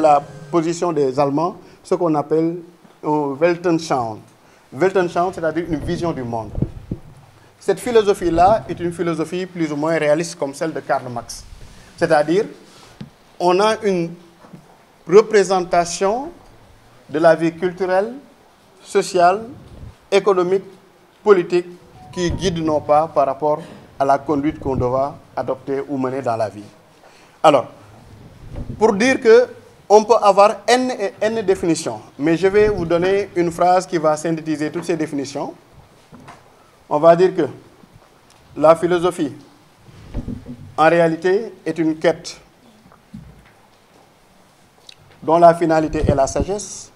la position des Allemands, ce qu'on appelle un Weltanschauung. Weltanschauung, c'est-à-dire une vision du monde. Cette philosophie-là est une philosophie plus ou moins réaliste comme celle de Karl Marx. C'est-à-dire, on a une représentation de la vie culturelle, sociale, économique, politique qui guide nos pas par rapport à la conduite qu'on doit adopter ou mener dans la vie. Alors, pour dire qu'on peut avoir N et N définitions, mais je vais vous donner une phrase qui va synthétiser toutes ces définitions. On va dire que la philosophie, en réalité, est une quête dont la finalité est la sagesse,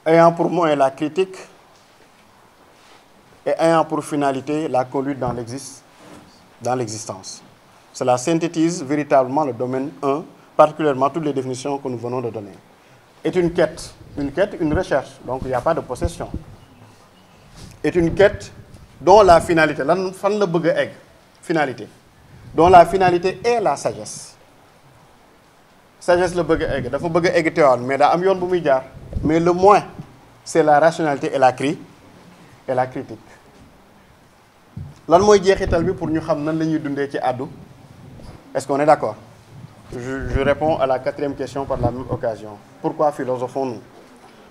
ayant pour moyen la critique et ayant pour finalité la conduite dans l'existence. Cela synthétise véritablement le domaine 1, particulièrement toutes les définitions que nous venons de donner. Est une quête, une recherche, donc il n'y a pas de possession. Est une quête dont la finalité, dont la finalité est la sagesse. Sagesse le bëgg egg dafa bëgg egg teewal mais daa am yoon bu muy jaar mais le moins c'est la rationalité et la critique. Lan mooy jeexital bi pour ñu xam nan la ñuy dundee ci àddu. Est-ce qu'on est d'accord? Je réponds à la 4e question par la même occasion. Pourquoi philosophons-nous?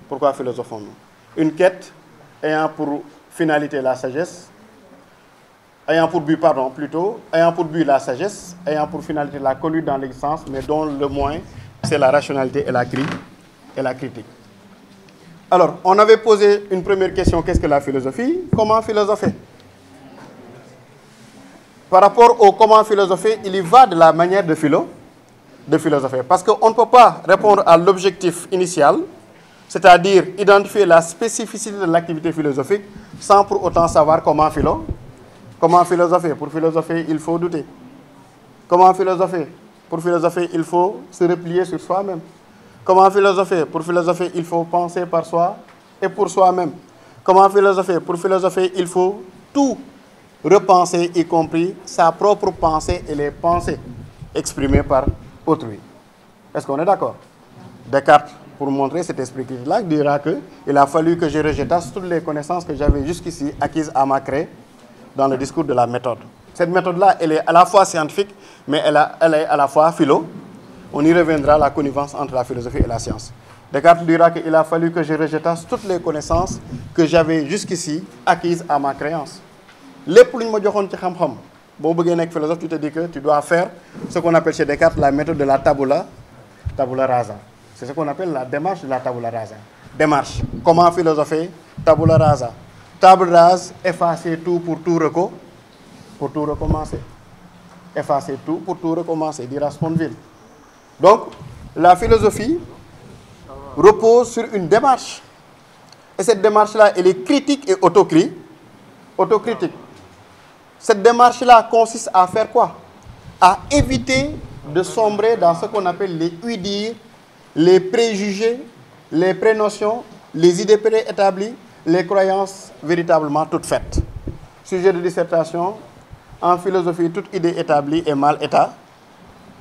Pourquoi philosophons-nous? Une quête ayant pour finalité la sagesse, ayant pour but la sagesse, ayant pour finalité la conduite dans l'existence, mais dont le moins, c'est la rationalité et la critique. Alors, on avait posé une première question, qu'est-ce que la philosophie? Comment philosopher? Par rapport au comment philosopher, il y va de la manière de philosopher. Parce qu'on ne peut pas répondre à l'objectif initial, c'est-à-dire identifier la spécificité de l'activité philosophique, sans pour autant savoir comment philosopher. Pour philosopher, il faut douter. Comment philosopher? Pour philosopher, il faut se replier sur soi-même. Comment philosopher? Pour philosopher, il faut penser par soi et pour soi-même. Comment philosopher? Pour philosopher, il faut tout repenser, y compris sa propre pensée et les pensées exprimées par autrui. Est-ce qu'on est d'accord? Descartes, pour montrer cet esprit critique-là, dira qu'il a fallu que je rejetasse toutes les connaissances que j'avais jusqu'ici acquises à ma craie dans le discours de la méthode. Cette méthode-là, elle est à la fois scientifique, mais elle est à la fois philo. On y reviendra, la connivence entre la philosophie et la science. Descartes dira qu'il a fallu que je rejetasse toutes les connaissances que j'avais jusqu'ici acquises à ma créance. Les plus de philosophe, tu te dis que tu dois faire ce qu'on appelle chez Descartes la méthode de la tabula rasa. C'est ce qu'on appelle la démarche de la tabula rasa. Démarche. Comment philosopher? Tabula rasa. Table rase, effacer tout pour tout recommencer. Effacer tout pour tout recommencer, dira Sponville. Donc, la philosophie repose sur une démarche. Et cette démarche-là, elle est critique et autocritique. Cette démarche-là consiste à faire quoi? À éviter de sombrer dans ce qu'on appelle les ouï-dire, les préjugés, les prénotions, les idées préétablies, les croyances véritablement toutes faites. Sujet de dissertation, en philosophie, toute idée établie est mal état.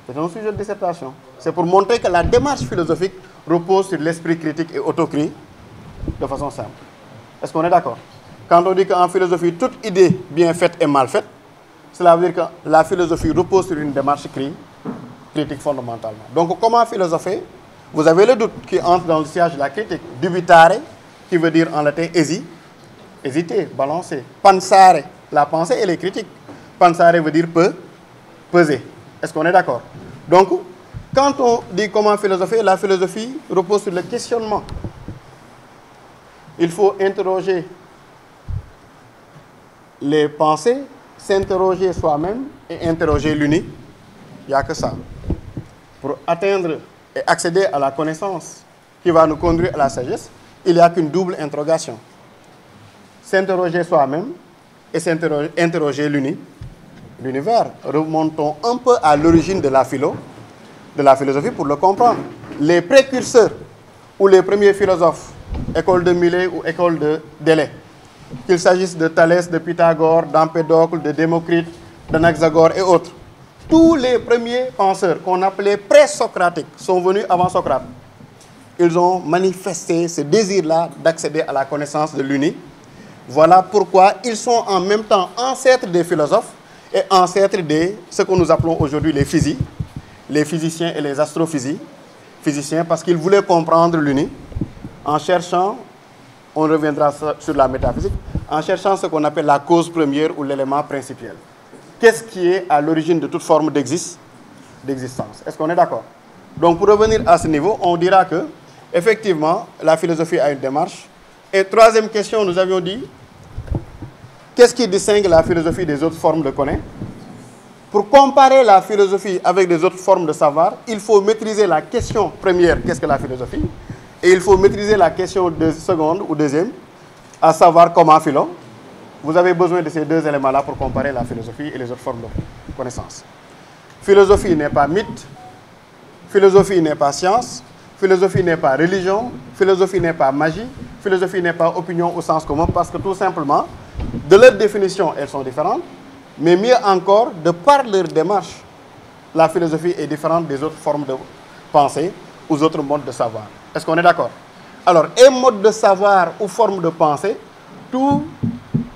C'est un sujet de dissertation. C'est pour montrer que la démarche philosophique repose sur l'esprit critique et autocritique de façon simple. Est-ce qu'on est d'accord? Quand on dit qu'en philosophie, toute idée bien faite est mal faite, cela veut dire que la philosophie repose sur une démarche critique fondamentalement. Donc, comment philosopher? Vous avez le doute qui entre dans le sillage de la critique. Dubitare, qui veut dire en latin hésiter, balancer. Pensare, la pensée, elle est critique. Pensare veut dire peser. Est-ce qu'on est d'accord? Donc, quand on dit comment philosopher, la philosophie repose sur le questionnement. Il faut interroger les pensées, s'interroger soi-même et interroger l'uni. Il n'y a que ça. Pour atteindre et accéder à la connaissance qui va nous conduire à la sagesse, il n'y a qu'une double interrogation. S'interroger soi-même et interroger l'univers. Remontons un peu à l'origine de la philosophie pour le comprendre. Les précurseurs ou les premiers philosophes, école de Milet ou école de Délai, qu'il s'agisse de Thalès, de Pythagore, d'Empédocle, de Démocrite, d'Anaxagore et autres, tous les premiers penseurs qu'on appelait pré-socratiques sont venus avant Socrate. Ils ont manifesté ce désir-là d'accéder à la connaissance de l'uni. Voilà pourquoi ils sont en même temps ancêtres des philosophes et ancêtres de ce que nous appelons aujourd'hui les physiciens et les astrophysiciens, parce qu'ils voulaient comprendre l'uni en cherchant, on reviendra sur la métaphysique, en cherchant ce qu'on appelle la cause première ou l'élément principiel. Qu'est-ce qui est à l'origine de toute forme d'existence? Est-ce qu'on est d'accord? Donc pour revenir à ce niveau, on dira que effectivement la philosophie a une démarche. Et troisième question, nous avions dit, qu'est-ce qui distingue la philosophie des autres formes de connaissance? Pour comparer la philosophie avec les autres formes de savoir, il faut maîtriser la question première, qu'est-ce que la philosophie? Et il faut maîtriser la question seconde ou deuxième, à savoir comment philo. Vous avez besoin de ces deux éléments-là pour comparer la philosophie et les autres formes de connaissance. Philosophie n'est pas mythe, philosophie n'est pas science, philosophie n'est pas religion, philosophie n'est pas magie, philosophie n'est pas opinion au sens commun, parce que tout simplement, de leur définition, elles sont différentes, mais mieux encore, de par leur démarche, la philosophie est différente des autres formes de pensée ou autres modes de savoir. Est-ce qu'on est d'accord? Alors, un mode de savoir ou forme de pensée, tout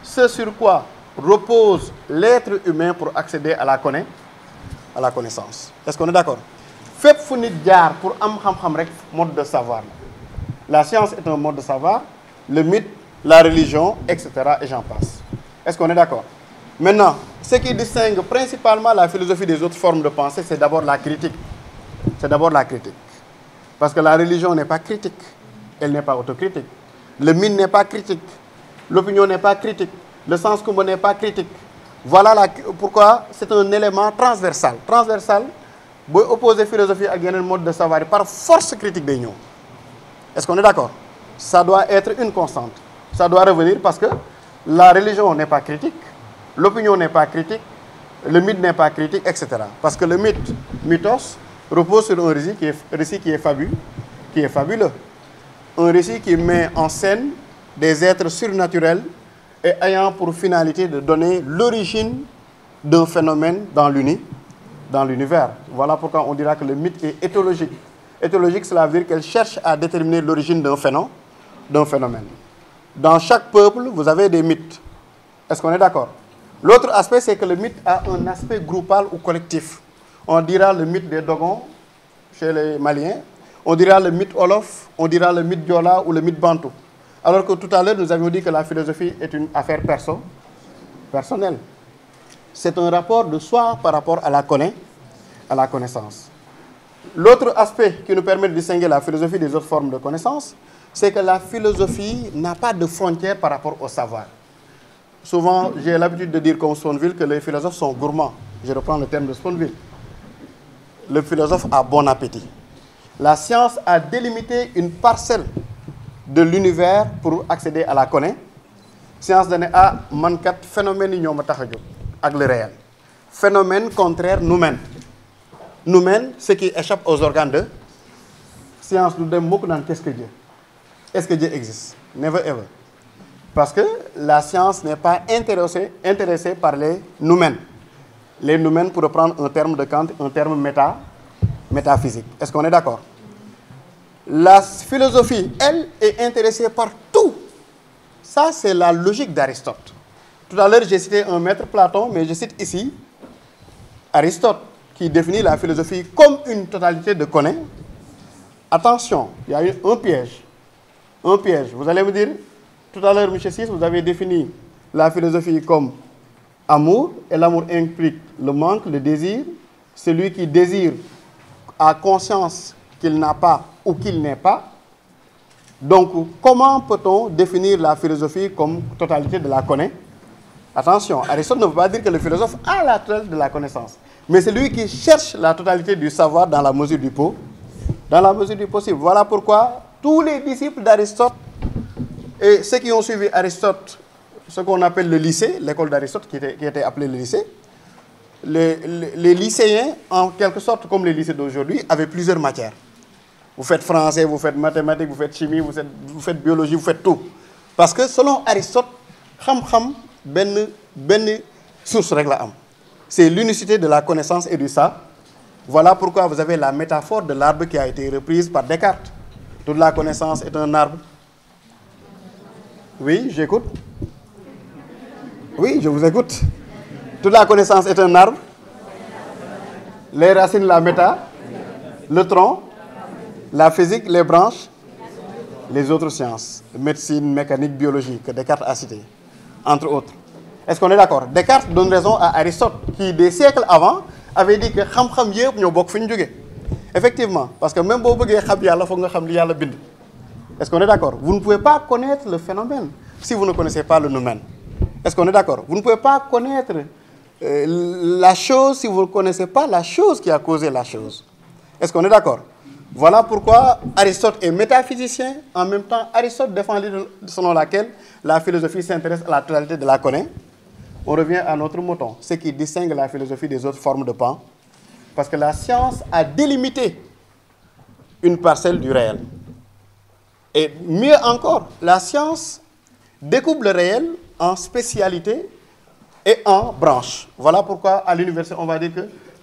ce sur quoi repose l'être humain pour accéder à la connaissance. Est-ce qu'on est d'accord? Fait fu nit jaar pour am xam-xam rek mode de savoir. La science est un mode de savoir, le mythe, la religion, etc. et j'en passe. Est-ce qu'on est d'accord? Maintenant, ce qui distingue principalement la philosophie des autres formes de pensée, c'est d'abord la critique. C'est d'abord la critique. Parce que la religion n'est pas critique, elle n'est pas autocritique. Le mythe n'est pas critique, l'opinion n'est pas critique, le sens commun n'est pas critique. Voilà pourquoi c'est un élément transversal. Transversal, si vous opposez philosophie à un mode de savoir, par force critique des nions. Est-ce qu'on est d'accord? Ça doit être une constante. Ça doit revenir parce que la religion n'est pas critique, l'opinion n'est pas critique, le mythe n'est pas critique, etc. Parce que le mythos, repose sur un récit qui est fabuleux. Un récit qui met en scène des êtres surnaturels et ayant pour finalité de donner l'origine d'un phénomène dans l'univers. Voilà pourquoi on dira que le mythe est éthologique. Éthologique, cela veut dire qu'elle cherche à déterminer l'origine d'un phénomène. Dans chaque peuple, vous avez des mythes. Est-ce qu'on est d'accord? L'autre aspect, c'est que le mythe a un aspect groupal ou collectif. On dira le mythe des Dogons chez les Maliens, on dira le mythe Wolof, on dira le mythe Diola ou le mythe Bantou. Alors que tout à l'heure, nous avions dit que la philosophie est une affaire personnelle. C'est un rapport de soi par rapport à la connaissance. L'autre aspect qui nous permet de distinguer la philosophie des autres formes de connaissance, c'est que la philosophie n'a pas de frontières par rapport au savoir. Souvent, j'ai l'habitude de dire comme Sponville que les philosophes sont gourmands. Je reprends le terme de Sponville. Le philosophe a bon appétit. La science a délimité une parcelle de l'univers pour accéder à la connaissance. Science donne à mankat phénomène yi ñoma tax a jóg ak le réel. Phénomène contraire nous-mêmes. Nous-mêmes, ce qui échappe aux organes de science, nous dem mukk naan qu'est-ce que Dieu? Est-ce que Dieu existe? Never ever. Parce que la science n'est pas intéressée par les nous-mêmes. Les nous-mêmes, pour reprendre un terme de Kant, un terme métaphysique. Est-ce qu'on est d'accord? La philosophie, elle, est intéressée par tout. Ça, c'est la logique d'Aristote. Tout à l'heure, j'ai cité un maître Platon, mais je cite ici Aristote, qui définit la philosophie comme une totalité de connaissances. Attention, il y a eu un piège. Un piège. Vous allez me dire, tout à l'heure, M. Sis, vous avez défini la philosophie comme amour, et l'amour implique le manque, le désir. Celui qui désire a conscience qu'il n'a pas ou qu'il n'est pas. Donc, comment peut-on définir la philosophie comme totalité de la connaissance? Attention, Aristote ne veut pas dire que le philosophe a la totalité de la connaissance, mais c'est lui qui cherche la totalité du savoir dans la mesure du possible. Voilà pourquoi tous les disciples d'Aristote et ceux qui ont suivi Aristote, ce qu'on appelle le lycée, l'école d'Aristote qui était appelée le lycée, les lycéens, en quelque sorte comme les lycées d'aujourd'hui, avaient plusieurs matières. Vous faites français, vous faites mathématiques, vous faites chimie, vous faites biologie, vous faites tout. Parce que selon Aristote, xam-xam, ben source rek la am. c'est l'unicité de la connaissance et du ça. Voilà pourquoi vous avez la métaphore de l'arbre qui a été reprise par Descartes. Toute la connaissance est un arbre. Oui, j'écoute. Oui, je vous écoute. Toute la connaissance est un arbre. Les racines, la méta, le tronc, la physique, les branches, les autres sciences, médecine, mécanique, biologie, que Descartes a cité, entre autres. Est-ce qu'on est d'accord? Descartes donne raison à Aristote, qui des siècles avant avait dit que xam-xam yépp ñoo bokk fi ñu jógee. Effectivement, parce que même si vous voulez xam Yàlla, foog nga xam li Yàlla bind. Est-ce qu'on est d'accord? Vous ne pouvez pas connaître le phénomène si vous ne connaissez pas le noumen. Est-ce qu'on est d'accord? Vous ne pouvez pas connaître la chose si vous ne connaissez pas la chose qui a causé la chose. Est-ce qu'on est d'accord? Voilà pourquoi Aristote est métaphysicien. En même temps, Aristote défend l'idée selon laquelle la philosophie s'intéresse à la totalité de la connaissance. On revient à notre mouton, ce qui distingue la philosophie des autres formes de pan. Parce que la science a délimité une parcelle du réel. Et mieux encore, la science découpe le réel en spécialités et en branches. Voilà pourquoi à l'université, on va dire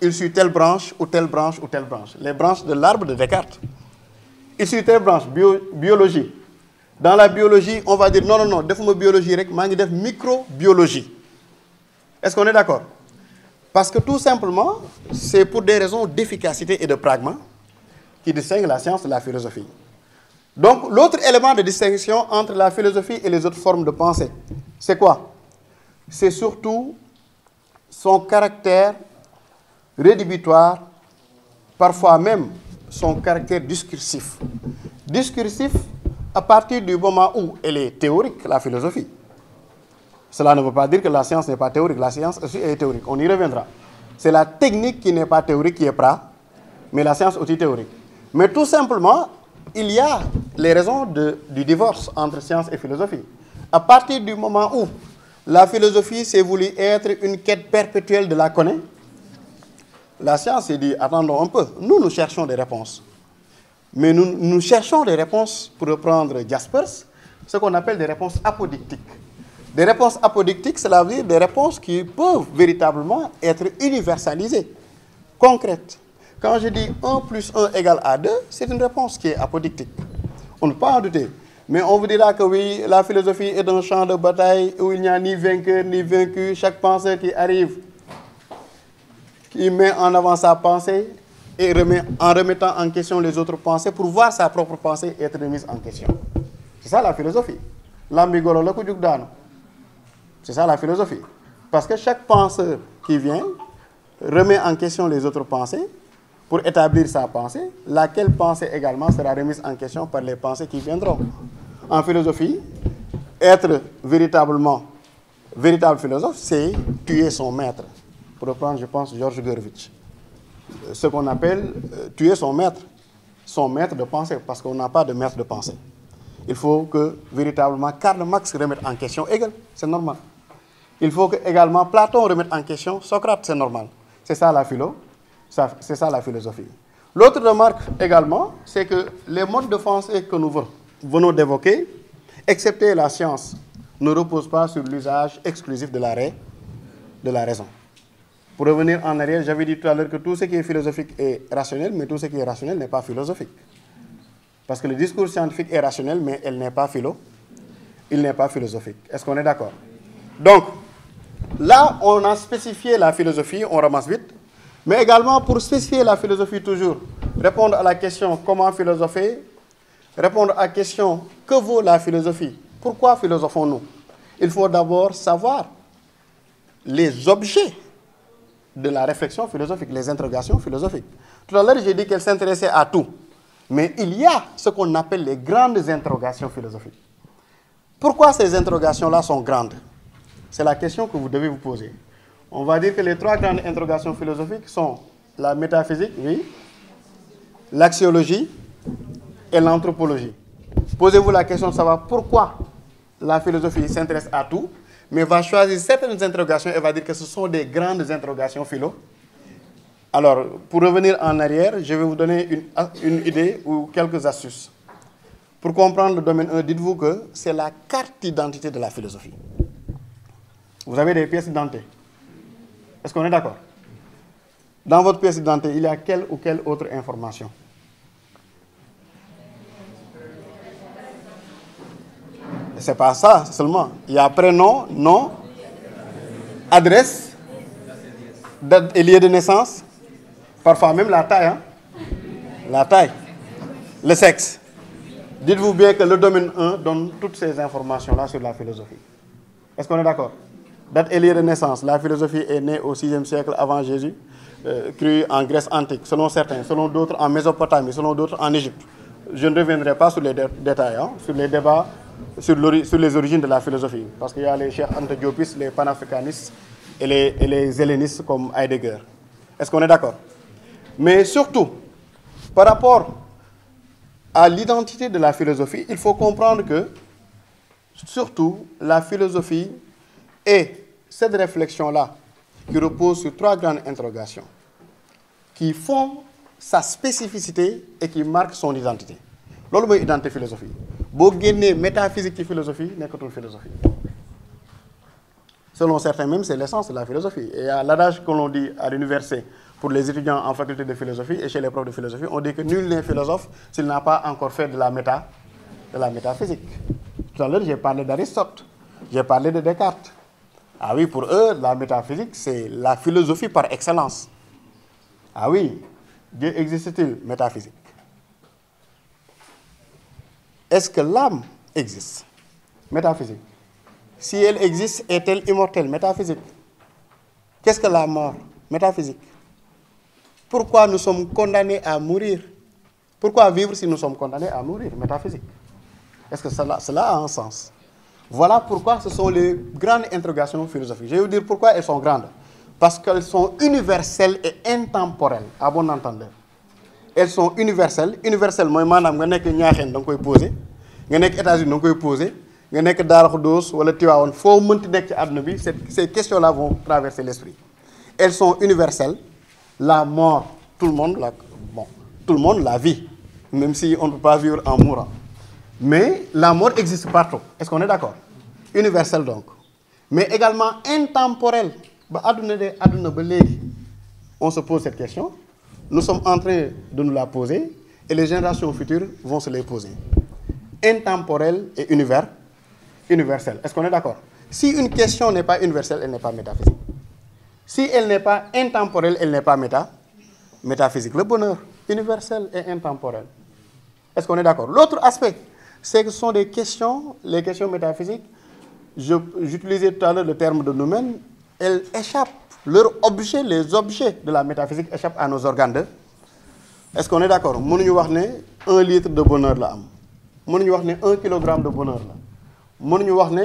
qu'il suit telle branche ou telle branche ou telle branche. Les branches de l'arbre de Descartes. Il suit telle branche, biologie. Dans la biologie, on va dire non, non, non, defuma biologie, rek, mangi def microbiologie. Est-ce qu'on est d'accord? Parce que tout simplement, c'est pour des raisons d'efficacité et de pragma qui distinguent la science de la philosophie. Donc, l'autre élément de distinction entre la philosophie et les autres formes de pensée, c'est quoi? C'est surtout son caractère rédhibitoire, parfois même son caractère discursif. Discursif à partir du moment où elle est théorique, la philosophie. Cela ne veut pas dire que la science n'est pas théorique. La science aussi est théorique. On y reviendra. C'est la technique qui n'est pas théorique qui est pra, mais la science aussi théorique. Mais tout simplement, il y a les raisons du divorce entre science et philosophie. À partir du moment où la philosophie s'est voulu être une quête perpétuelle de la connaissance, la science s'est dit, attendons un peu, nous cherchons des réponses. Mais nous cherchons des réponses, pour reprendre Jaspers, ce qu'on appelle des réponses apodictiques. Des réponses apodictiques, cela veut dire des réponses qui peuvent véritablement être universalisées, concrètes. Quand je dis 1 plus 1 égale à 2, c'est une réponse qui est apodictique. On ne peut pas en douter. Mais on vous dira que oui, la philosophie est un champ de bataille où il n'y a ni vainqueur ni vaincu. Chaque penseur qui arrive, qui met en avant sa pensée et en remettant en question les autres pensées pour voir sa propre pensée être remise en question. C'est ça la philosophie. L'ambigolo, le kudjuk dano. C'est ça la philosophie. Parce que chaque penseur qui vient remet en question les autres pensées pour établir sa pensée, laquelle pensée également sera remise en question par les pensées qui viendront. En philosophie, être véritable philosophe, c'est tuer son maître. Pour reprendre, je pense, Georges Gervich. Ce qu'on appelle tuer son maître de pensée, parce qu'on n'a pas de maître de pensée. Il faut que véritablement Karl Marx remette en question Hegel, c'est normal. Il faut que également Platon remette en question Socrate, c'est normal. C'est ça la c'est ça la philosophie. L'autre remarque également, c'est que les modes de pensée que nous venons d'évoquer, excepté la science, ne reposent pas sur l'usage exclusif de la raison. Pour revenir en arrière, j'avais dit tout à l'heure que tout ce qui est philosophique est rationnel, mais tout ce qui est rationnel n'est pas philosophique. Parce que le discours scientifique est rationnel, mais il n'est pas philosophique. Est-ce qu'on est d'accord? Donc, là, on a spécifié la philosophie, on ramasse vite. Mais également, pour spécifier la philosophie toujours, répondre à la question comment philosopher, répondre à la question que vaut la philosophie, pourquoi philosophons-nous? Il faut d'abord savoir les objets de la réflexion philosophique, les interrogations philosophiques. Tout à l'heure, j'ai dit qu'elle s'intéressait à tout. Mais il y a ce qu'on appelle les grandes interrogations philosophiques. Pourquoi ces interrogations-là sont grandes? C'est la question que vous devez vous poser. On va dire que les 3 grandes interrogations philosophiques sont la métaphysique, oui, l'axiologie et l'anthropologie. Posez-vous la question de savoir pourquoi la philosophie s'intéresse à tout, mais va choisir certaines interrogations et va dire que ce sont des grandes interrogations philo. Alors, pour revenir en arrière, je vais vous donner une idée ou quelques astuces. Pour comprendre le domaine 1, dites-vous que c'est la carte d'identité de la philosophie. Vous avez des pièces d'identité. Est-ce qu'on est d'accord? Dans votre pièce d'identité, il y a quelle ou quelle autre information? Ce n'est pas ça seulement. Il y a prénom, nom, adresse, date et lieu de naissance, parfois même la taille. Hein? La taille, le sexe. Dites-vous bien que le domaine 1 donne toutes ces informations-là sur la philosophie. Est-ce qu'on est d'accord? Date et lieu de naissance. La philosophie est née au 6e siècle avant Jésus, crue en Grèce antique, selon certains, selon d'autres en Mésopotamie, selon d'autres en Égypte. Je ne reviendrai pas sur les détails, hein, sur les débats sur les origines de la philosophie, parce qu'il y a les chers antediopis, les panafricanistes et les hellénistes comme Heidegger. Est-ce qu'on est d'accord? Mais surtout, par rapport à l'identité de la philosophie, il faut comprendre que, surtout, la philosophie est cette réflexion-là qui repose sur 3 grandes interrogations qui font sa spécificité et qui marquent son identité. C'est ce que l'identité philosophie. Si vous avez métaphysique de philosophie, ce n'est pas une philosophie. Selon certains même, c'est l'essence de la philosophie. Et à l'adage que l'on dit à l'université pour les étudiants en faculté de philosophie et chez les profs de philosophie, on dit que nul n'est philosophe s'il n'a pas encore fait de la métaphysique. Tout à l'heure, j'ai parlé d'Aristote, j'ai parlé de Descartes. Ah oui, pour eux, la métaphysique, c'est la philosophie par excellence. Ah oui, Dieu existe-t-il? Métaphysique. Est-ce que l'âme existe? Métaphysique. Si elle existe, est-elle immortelle? Métaphysique. Qu'est-ce que la mort? Métaphysique. Pourquoi nous sommes condamnés à mourir? Pourquoi vivre si nous sommes condamnés à mourir? Métaphysique. Est-ce que cela a un sens? Voilà pourquoi ce sont les grandes interrogations philosophiques. Je vais vous dire pourquoi elles sont grandes. Parce qu'elles sont universelles et intemporelles, à bon entendeur. Elles sont universelles. Universelles, moi, madame, vous êtes Niakhène, donc vous poser. Vous êtes États-Unis, donc vous poser. Vous êtes Dar Khoudoss ou Tivaouane, faut monter ces questions-là vont traverser l'esprit. Elles sont universelles. La mort, tout le monde la vit, même si on ne peut pas vivre en mourant. Mais la mort existe partout. Est-ce qu'on est d'accord? Universelle donc. Mais également intemporelle. On se pose cette question. Nous sommes en train de nous la poser et les générations futures vont se les poser. Intemporelle et universelle. Est-ce qu'on est d'accord? Si une question n'est pas universelle, elle n'est pas métaphysique. Si elle n'est pas intemporelle, elle n'est pas métaphysique. Le bonheur, universel et intemporel. Est-ce qu'on est d'accord? L'autre aspect, c'est que ce sont des questions, les questions métaphysiques. J'utilisais tout à l'heure le terme de noumène. Elles échappent, leurs objets, les objets de la métaphysique échappent à nos organes. Est-ce qu'on est d'accord? Nous avons 1 litre de bonheur là. Nous avons 1 kilogramme de bonheur là. Nous avons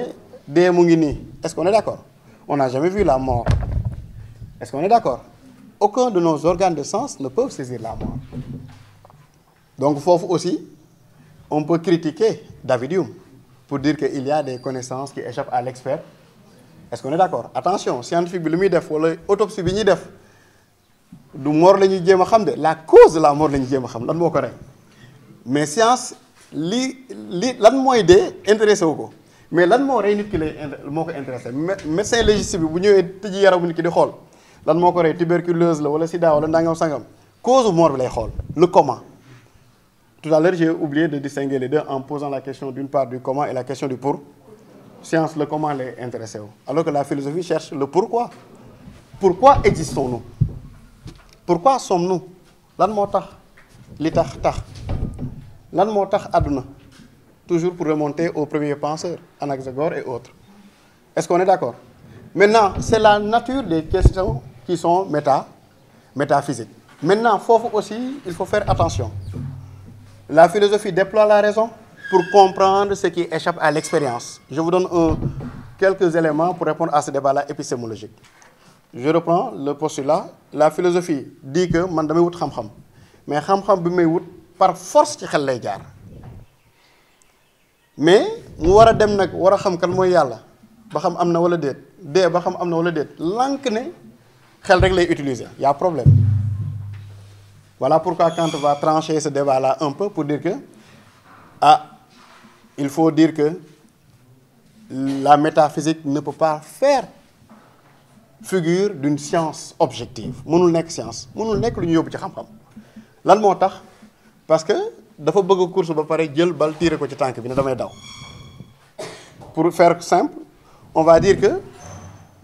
des mungini. Est-ce qu'on est d'accord? On n'a jamais vu la mort. Est-ce qu'on est d'accord? Aucun de nos organes de sens ne peut saisir la mort. Donc, il faut aussi, on peut critiquer David Hume pour dire qu'il y a des connaissances qui échappent à l'expert. Est-ce qu'on est d'accord? Attention, scientifique, l'autopsie, la cause de la mort, mais science, lan mooy dee intéressé wu ko mais lan moo rey nit ki lay moo ko intéressé médecin légiste bi bu ñëwee tëji yaramu nit ki di xool lan moo ko rey tuberculose la wala sida wala ndangam sangam cause mort bi lay xool le comment. Tout à l'heure j'ai oublié de distinguer les deux en posant la question d'une part du comment et la question du pour. Science le comment lay intéressé wu alors que la philosophie cherche le pourquoi. Pourquoi existons-nous? Pourquoi sommes-nous? Lan moo tax li tax lan moo tax àdduna toujours pour remonter aux premiers penseurs Anaxagore et autres. Est-ce qu'on est d'accord? Maintenant c'est la nature des questions qui sont métaphysiques. Maintenant faut aussi il faut faire attention. La philosophie déploie la raison pour comprendre ce qui échappe à l'expérience. Je vous donne quelques éléments pour répondre à ce débat-là épistémologique. Je reprends le postulat. La philosophie dit que man damay wut xam-xam mais xam-xam bi may wut par force ci xel lay jaar mais mu war a dem nag war a xam kan mooy yàlla ba xam am na wala déet dee ba xam am na wala déet lànk ne xel rek lay utiliser y a problème. Voilà pourquoi Kant va trancher ce débat-là un peu pour dire que il faut dire que la métaphysique ne peut pas faire figure d'une science objective mënul nekk science mënul nekk lu ñu yóbbu ci xam-xam lan moo tax parce que dafa bëgg course ba pare jël bal tirer ko ci tànk bi ne damay daw pour faire simple on va dire que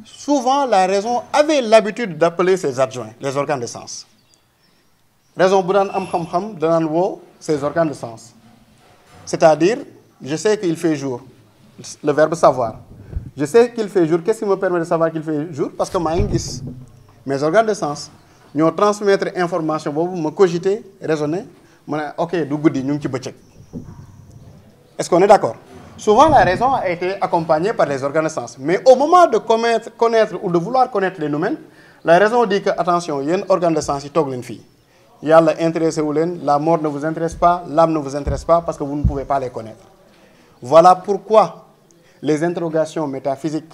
souvent la raison avait l'habitude d'appeler ses adjoints les organes de sens raison bu daan am xam-xam danaan woo ses organes de sens c'est-à-dire je sais qu'il fait jour le verbe savoir je sais qu'il fait jour qu'est-ce qui me permet de savoir qu'il fait jour parce que maa ngi gis mes organes de sens ñoo transmettre information boobu ma cogiter raisonner ma ne ok du guddi ñu ngi ci bëccëg est-ce qu'on est d'accord souvent la raison a été accompagnée par les organes de sens mais au moment de connaître ou de vouloir connaître les noumens la raison dit que attention yéen organes de sens yi toog leen fii yàlla intéressé wu leen la mort ne vous intéresse pas l'âme ne vous intéresse pas parce que vous ne pouvez pas les connaître voilà pourquoi les interrogations métaphysiques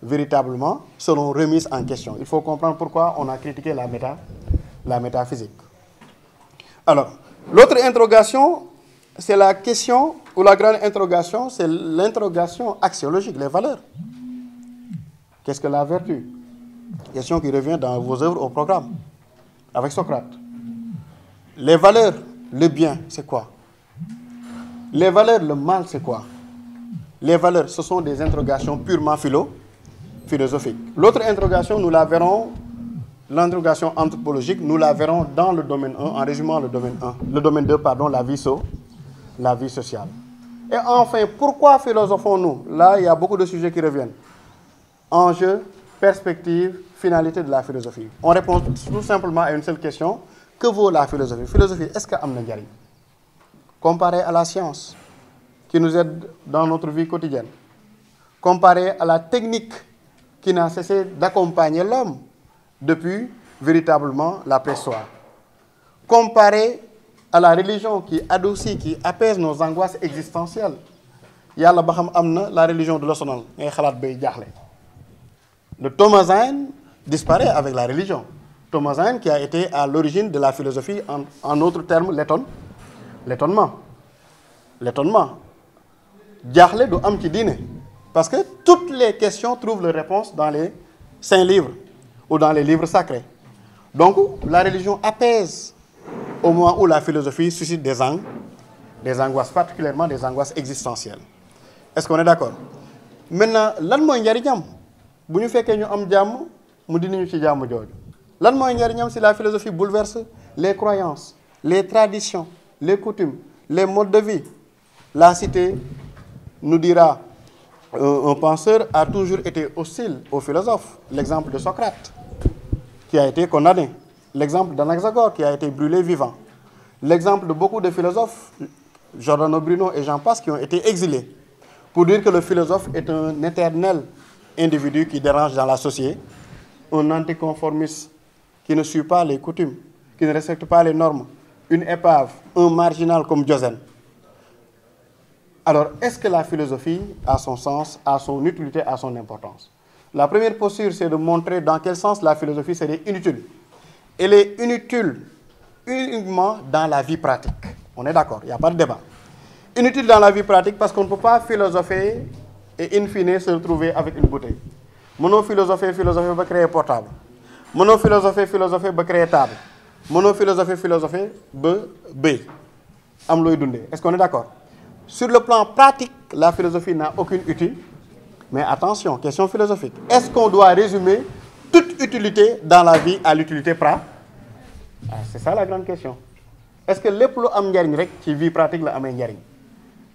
véritablement seront remises en question il faut comprendre pourquoi on a critiqué la métaphysique alors l'autre interrogation c'est la question ou la grande interrogation c'est l'interrogation axiologique les valeurs qu'est-ce que la vertu question qui revient dans vos œuvres au programme avec Socrate les valeurs le bien c'est quoi les valeurs le mal c'est quoi les valeurs ce sont des interrogations purement philosophiques l'autre interrogation nous la verrons l'interrogation anthropologique nous la verrons dans le domaine 1 en résumant le domaine 2 pardon la vie sociale et enfin pourquoi philosophons-nous là il y a beaucoup de sujets qui reviennent enjeux perspectives finalité de la philosophie on répond tout simplement à une seule question que vaut la philosophie est-ce que am na njariñ comparé à la science qui nous aide dans notre vie quotidienne comparé à la technique qui n'a cessé d'accompagner l'homme depuis véritablement la préhistoire comparé à la religion qui adoucit qui apaise nos angoisses existentielles yàlla ba xam am na la religion du la sonal ngay xalaat bay jaaxle le Thomasine disparaît avec la religion Thomasine qui a été à l'origine de la philosophie en autres termes l'étonnement jaaxle du am ci diine parce que toutes les questions trouvent leur réponse dans les saints livres ou dans les livres sacrés donc la religion apaise au moment où la philosophie suscite des angoisses particulièrement des angoisses existentielles est-ce qu'on est d'accord maintenant lan mooy njariñam bu ñu fekkee ñu am jàmm mu dindi ñu ci jàmm jooju lan mooy njariñam si la philosophie bouleverse les croyances les traditions les coutumes les modes de vie la cité nous dira un penseur a toujours été hostile aux philosophes l'exemple de Socrate qui a été condamné l'exemple d'Anaxagore qui a été brûlé vivant l'exemple de beaucoup de philosophes Giordano Bruno et j'en passe qui ont été exilés pour dire que le philosophe est un éternel individu qui dérange dans la société un anticonformiste qui ne suit pas les coutumes qui ne respecte pas les normes une épave un marginal comme Diogène. Alors, est-ce que la philosophie a son sens, a son utilité, a son importance? La première posture, c'est de montrer dans quel sens la philosophie serait inutile. Elle est inutile uniquement dans la vie pratique. On est d'accord, il n'y a pas de débat. Inutile dans la vie pratique parce qu'on ne peut pas philosopher et in fine se retrouver avec une bouteille. Mono-philosopher ba créer portable. Mono-philosopher ba créer table. Mono-philosopher ba bëy. Am looy dundee. Est-ce qu'on est d'accord? Sur le plan pratique, la philosophie n'a aucune utilité. Mais attention, question philosophique. Est-ce qu'on doit résumer toute utilité dans la vie à l'utilité pratique? C'est ça la grande question. Est-ce que lépp lu am njariñ rek ci vie pratique la amee njariñ?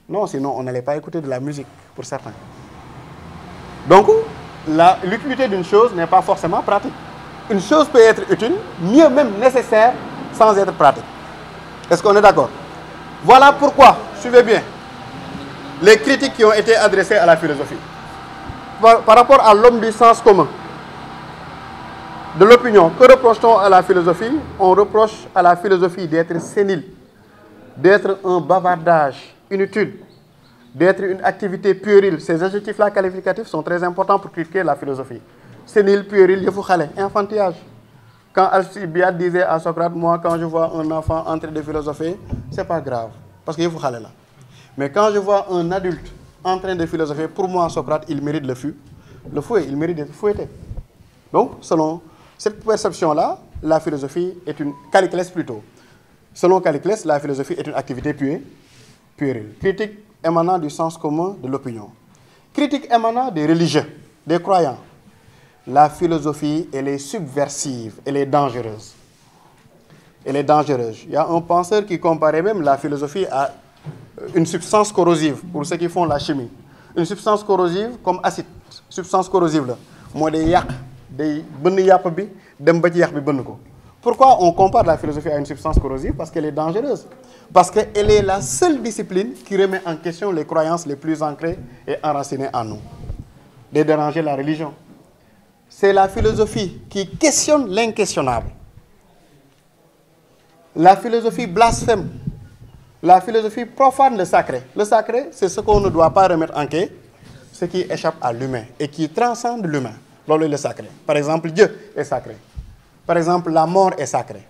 Non, sinon on n'allait pas écouter de la musique pour certains. Donc, l'utilité d'une chose n'est pas forcément pratique. Une chose peut être utile, mieux même nécessaire, sans être pratique. Est-ce qu'on est d'accord? Voilà pourquoi, suivez bien, les critiques qui ont été adressées à la philosophie. Par rapport à l'homme du sens commun, de l'opinion, que reproche-t-on à la philosophie? On reproche à la philosophie d'être sénile, d'être un bavardage inutile, d'être une activité puérile. Ces adjectifs-là qualificatifs sont très importants pour critiquer la philosophie. Sénile, puéril, yëfu xale, enfantillage. Quand Alcibiade disait à Socrate, moi, quand je vois un enfant en train de philosopher, c'est pas grave, parce que yëfu xale là. Mais quand je vois un adulte en train de philosopher, pour moi, Socrate, il mérite le fouet, il mérite d'être fouetté. Donc, selon cette perception-là, la philosophie est une... Caliclès plutôt. Selon Caliclès, la philosophie est une activité puérile. Critique émanant du sens commun de l'opinion. Critique émanant des religieux, des croyants. La philosophie, elle est subversive, elle est dangereuse. Elle est dangereuse. Il y a un penseur qui comparait même la philosophie à une substance corrosive, pour ceux qui font la chimie. Une substance corrosive comme acide. Substance corrosive, là. Moi, des yak, des bonnes yap bi, dem ba ci yak bi bonn ko. Pourquoi on compare la philosophie à une substance corrosive? Parce qu'elle est dangereuse. Parce qu'elle est la seule discipline qui remet en question les croyances les plus ancrées et enracinées en nous. De déranger la religion. C'est la philosophie qui questionne l'inquestionnable. La philosophie blasphème. La philosophie profane le sacré. Le sacré, c'est ce qu'on ne doit pas remettre en question, ce qui échappe à l'humain et qui transcende l'humain. C'est le sacré. Par exemple, Dieu est sacré. Par exemple, la mort est sacrée.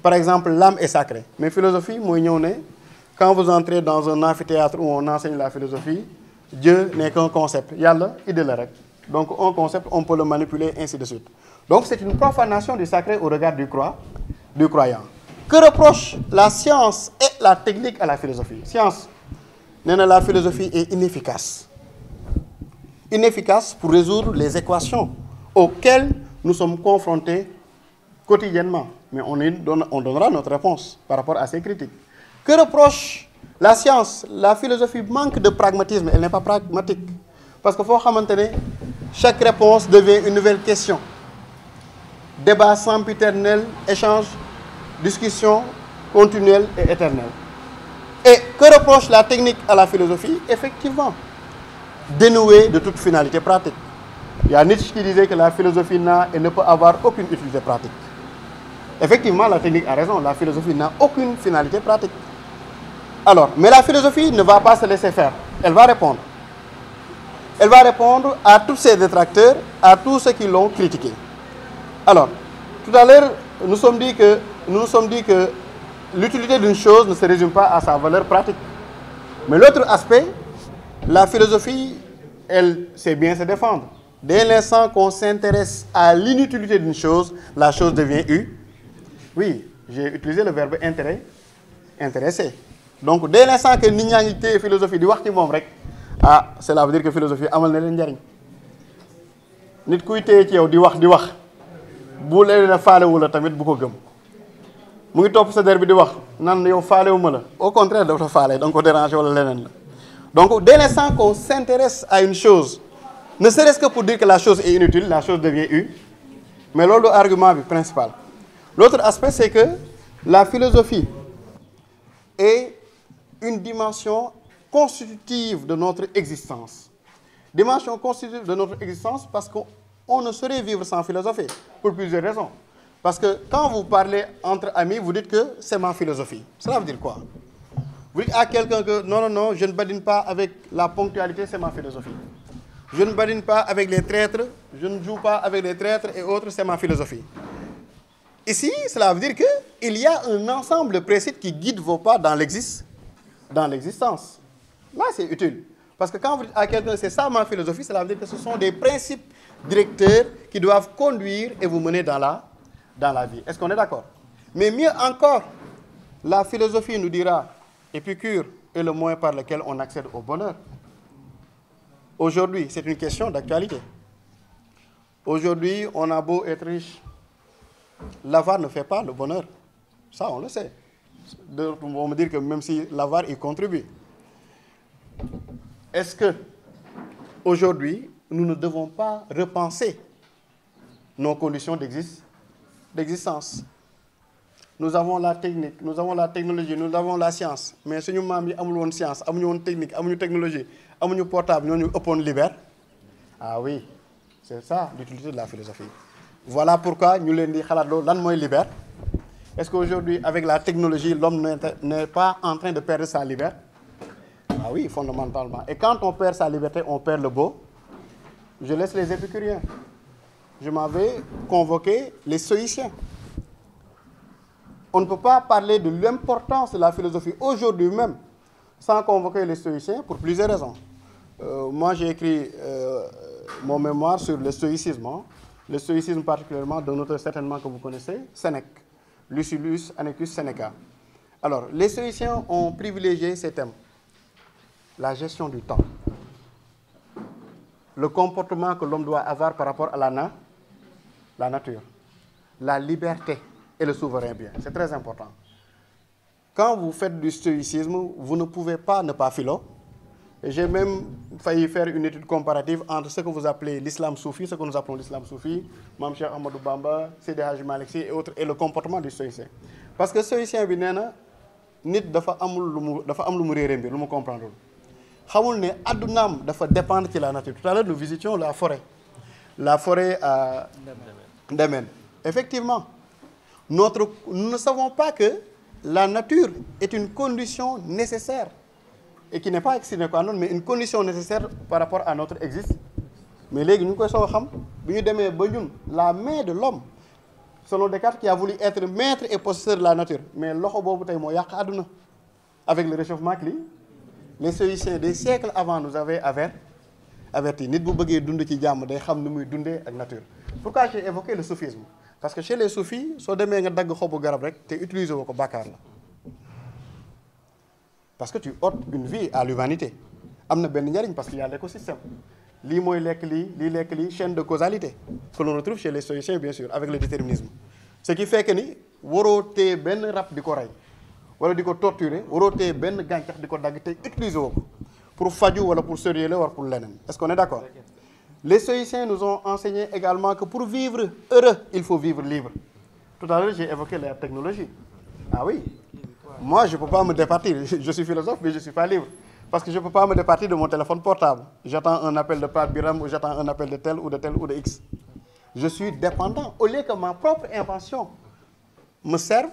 Par exemple, l'âme est sacrée. Mais philosophie, quand vous entrez dans un amphithéâtre où on enseigne la philosophie, Dieu n'est qu'un concept. Yalla, idée. Donc, un concept, on peut le manipuler, ainsi de suite. Donc, c'est une profanation du sacré au regard du croyant. Que reproche la science et la technique à la philosophie? Science, la philosophie est inefficace. Inefficace pour résoudre les équations auxquelles nous sommes confrontés quotidiennement. Mais on donnera notre réponse par rapport à ces critiques. Que reproche la science? La philosophie manque de pragmatisme, elle n'est pas pragmatique. Parce qu'il faut que chaque réponse devient une nouvelle question. Débat sempiternel, échange, discussion continuelle et éternelle. Et que reproche la technique à la philosophie? Effectivement, dénouée de toute finalité pratique. Il y a Nietzsche qui disait que la philosophie n'a et ne peut avoir aucune utilité pratique. Effectivement, la technique a raison, la philosophie n'a aucune finalité pratique. Alors, mais la philosophie ne va pas se laisser faire, elle va répondre. Elle va répondre à tous ses détracteurs, à tous ceux qui l'ont critiqué. Alors, tout à l'heure, nous nous sommes dit que l'utilité d'une chose ne se résume pas à sa valeur pratique. Mais l'autre aspect, la philosophie, elle sait bien se défendre. Dès l'instant qu'on s'intéresse à l'inutilité d'une chose, la chose devient Oui, j'ai utilisé le verbe intéresser. Donc, dès l'instant que nous avons une philosophie, cela veut dire que la philosophie amal na len njariñ. Nit kuy téye ci yow di wax bu leen faale wu la tamit bu ko gëm. Mu ngi topp sa der bi di wax nan yow faale wu ma la. Au contraire dafa faale donc ko déranger wala leneen la. Donc dès l'instant qu'on s'intéresse à une chose, ne serait-ce que pour dire que la chose est inutile, la chose devient Mais l'autre argument principal. L'autre aspect, c'est que la philosophie est une dimension constitutive de notre existence. Dimension constitutive de notre existence parce qu'on ne saurait vivre sans philosophie, pour plusieurs raisons. Parce que quand vous parlez entre amis, vous dites que c'est ma philosophie. Cela veut dire quoi? Vous dites à quelqu'un que non, je ne badine pas avec la ponctualité, c'est ma philosophie. Je ne badine pas avec les traîtres, je ne joue pas avec les traîtres et autres, c'est ma philosophie. Ici, cela veut dire qu'il y a un ensemble de préceptes qui guident vos pas dans l'existence. Là, c'est utile. Parce que quand vous dites à quelqu'un, c'est ça ma philosophie, cela veut dire que ce sont des principes directeurs qui doivent conduire et vous mener dans la vie. Est-ce qu'on est d'accord? Mais mieux encore, la philosophie nous dira, Épicure est le moyen par lequel on accède au bonheur. Aujourd'hui, c'est une question d'actualité. Aujourd'hui, on a beau être riche. L'avare ne fait pas le bonheur. Ça, on le sait. On va me dire que même si l'avare y contribue. Est-ce que, aujourd'hui, nous ne devons pas repenser nos conditions d'existence? Nous avons la technique, nous avons la technologie, nous avons la science. Mais si nous avons une science, une technique, une technologie, un portable, nous avons libère. Ah oui, c'est ça l'utilité de la philosophie. Voilà pourquoi nous avons dit que libère. Est-ce qu'aujourd'hui, avec la technologie, l'homme n'est pas en train de perdre sa liberté? Ah oui, fondamentalement. Et quand on perd sa liberté, on perd le beau. Je laisse les épicuriens. Je m'avais convoqué les stoïciens. On ne peut pas parler de l'importance de la philosophie aujourd'hui même sans convoquer les stoïciens pour plusieurs raisons. Moi, j'ai écrit mon mémoire sur le stoïcisme. le stoïcisme particulièrement d'un auteur certainement que vous connaissez, Sénèque, Lucilius Annecus Seneca. Alors, les stoïciens ont privilégié ces thèmes. La gestion du temps, le comportement que l'homme doit avoir par rapport à la nature, la liberté et le souverain bien. C'est très important. Quand vous faites du stoïcisme, vous ne pouvez pas ne pas philo. J'ai même failli faire une étude comparative entre ce que vous appelez l'islam soufi, ce que nous appelons l'islam soufi, Mame Cheikh Ahmadou Bamba, Seydi Hadji Malick Sy et autres, et le comportement du stoïcien. Parce que stoïcien bi nee na nit dafa am lu mu réere mbir lu mu comprendre xamul ne addunaam dafa dépendre de la nature. Tout à l'heure nous visitions la forêt à Ndémen. Effectivement, nous ne savons pas que la nature est une condition nécessaire et qui n'est pas sine qua non, mais une condition nécessaire par rapport à notre existence. Mais léegi ñu koy soog a xam bi ñu demee ba ñun la main de l'homme, selon Descartes qui a voulu être maître et possesseur de la nature, mais loxo boobu tey moo yàq àdduna avec le réchauffement climatique. Les stoïciens des siècles avant nous avaient averti nit bu bëggee dund ci jàmm day xam ni muy dundee ak nature. Pourquoi j'ai évoqué le soufisme? Parce que chez les soufis soo demee nga dagg xobu garab rek te utiliser woo ko bàkkaar la. Parce que tu ôtes une vie à l'humanité. Am na benn njariñ parce qu'il y a l'écosystème. Lii mooy lekk lii chaîne de causalité que l'on retrouve chez les stoïciens bien sûr avec le déterminisme. Ce qui fait que ni waroo tee benn rab di ko rey wala di ko torturer, waroo tee benn gàncax di ko dagg te utiliser woo ko pour faju wala pour sérieux wala pour leneen. Est-ce qu'on est d'accord? Les stoïciens nous ont enseigné également que pour vivre heureux, il faut vivre libre. Tout à l'heure, j'ai évoqué la technologie. Ah oui. Moi, je ne peux pas me départir. Je suis philosophe, mais je ne suis pas libre. Parce que je ne peux pas me départir de mon téléphone portable. J'attends un appel de Pape Biram ou j'attends un appel de tel ou de tel ou de X. Je suis dépendant. Au lieu que ma propre invention me serve,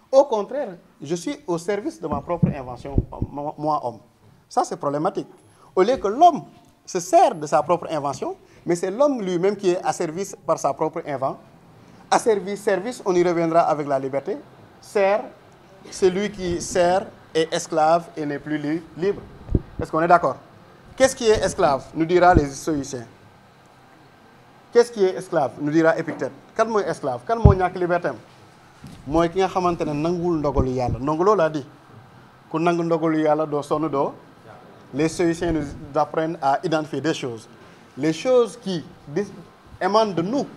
au contraire, je suis au service de ma propre invention, moi, homme. Ça, c'est problématique. Au lieu que l'homme se sert de sa propre invention, mais c'est l'homme lui-même qui est asservi par sa propre invention. Asservi, service, on y reviendra avec la liberté. Sert, celui qui sert est esclave et n'est plus libre. Est-ce qu'on est d'accord? Qu'est-ce qui est esclave? Nous dira les stoïciens. Qu'est-ce qui est esclave? Nous dira Épictète. Kan mooy esclave? Kan moo ñàkk liberté am? Mooy ki nga xamante ne nanguwul ndogalu yàlla. Nanguloo laa di. Ku nangu ndogalu yàlla doo sonn doo. Les stoïciens nous apprennent à identifier deux choses. Les choses qui émanent de nous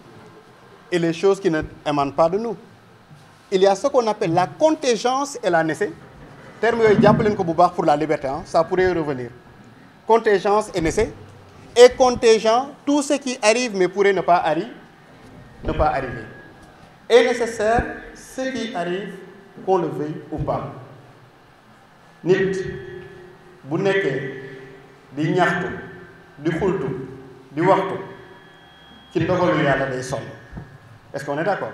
et les choses qui ne émanent pas de nous. Il y a ce qu'on appelle la contingence et la nécessité. Terme yooyu jàpp leen ko bu baax pour la liberté, hein? Ça pourrait revenir. Contingence et nécessité. Et contingent, tout ce qui arrive mais pourrait ne pas arriver. Et nécessaire, ce qui arrive, qu'on le veuille ou pas. Nit bu nekkee di ñaxtu di xultu di waxtu ci ndogalu yàlla day sonn. Est-ce qu'on est d'accord?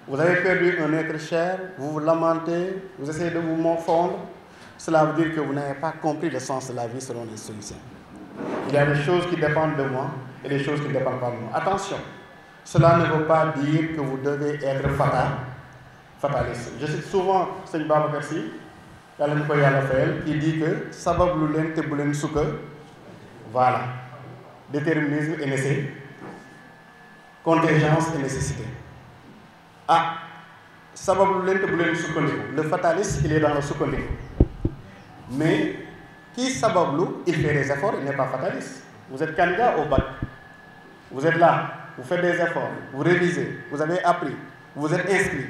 Vous avez perdu un être cher, vous vous lamentez, vous essayez de vous morfondre. Cela veut dire que vous n'avez pas compris le sens de la vie selon les stoïciens. Il y a des choses qui dépendent de moi et des choses qui ne dépendent pas de moi. Attention, cela ne veut pas dire que vous devez être fataliste. Je cite souvent Seigneur Babacar Sy, yàlla ñu ko yàlla fayal, qui dit que sabab lu leen te bu leen sukka, voilà, déterminisme et nécessité, contingence et nécessité. Ah, sabab lu leen te bu leen sukkandiku. Le fataliste, il est dans le sukkandiku. Mais qui sabablu, il fait des efforts, il n'est pas fataliste. Vous êtes candidat au bac. Vous êtes là, vous faites des efforts, vous révisez, vous avez appris, vous êtes inscrit.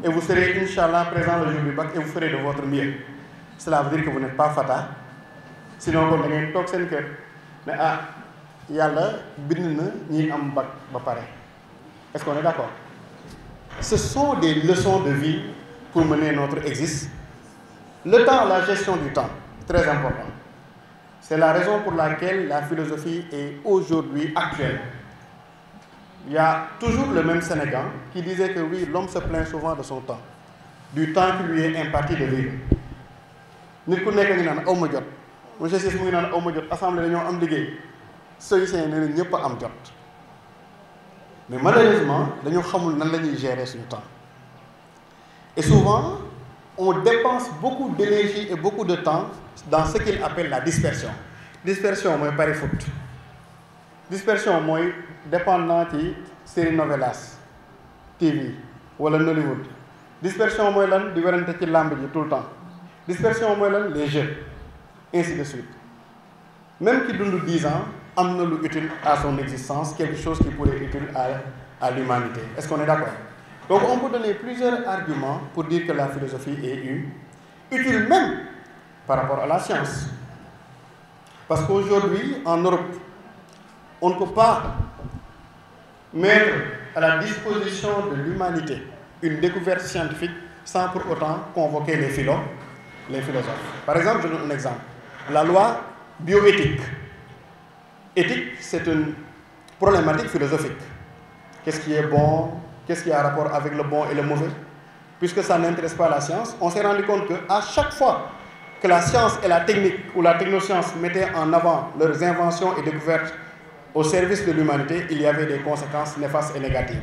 Et vous serez, Inch'Allah, présent le jour du bac et vous ferez de votre mieux. Cela veut dire que vous n'êtes pas fatal. Sinon, vous avez toog seen kër mais ah yàlla bind na ñi am bac ba pare. Est-ce qu'on est d'accord? Ce sont des leçons de vie pour mener notre existence. Le temps, la gestion du temps, très important. C'est la raison pour laquelle la philosophie est aujourd'hui actuelle. Il y a toujours le même Sénégal qui disait que oui, l'homme se plaint souvent de son temps, du temps qui lui est imparti de vivre. Nit ku nekk ngi naan aw ma jot monsieur Ciss mu ngi naan aw ma jot assemblée dañoo am liggéey stoïcien nee na ñëpp a am jot mais malheureusement dañoo xamul nan la ñuy gérer suñu temps et souvent on dépense beaucoup d'énergie et beaucoup de temps dans ce qu'il appelle la dispersion. Dispersion mooy pari foot. Dispersion mooy dépendant ci série novelas TV wala Nollywood dispersion mooy lan di werante ci làmb ji tout le temps dispersion mooy lan les jeux ainsi de suite même qui dund 10 ans am na lu utile à son existence quelque chose qui pourrait être utile à l'humanité. Est-ce qu'on est d'accord? Donc on peut donner plusieurs arguments pour dire que la philosophie est utile même par rapport à la science. Parce qu'aujourd'hui, en Europe, on ne peut pas mettre à la disposition de l'humanité une découverte scientifique sans pour autant convoquer les philosophes. Par exemple, je donne un exemple. La loi bioéthique. Éthique, c'est une problématique philosophique. Qu'est-ce qui est bon? Qu'est-ce qui a rapport avec le bon et le mauvais? Puisque ça n'intéresse pas la science, on s'est rendu compte qu'à chaque fois que la science et la technique ou la technoscience mettaient en avant leurs inventions et découvertes au service de l'humanité, il y avait des conséquences néfastes et négatives.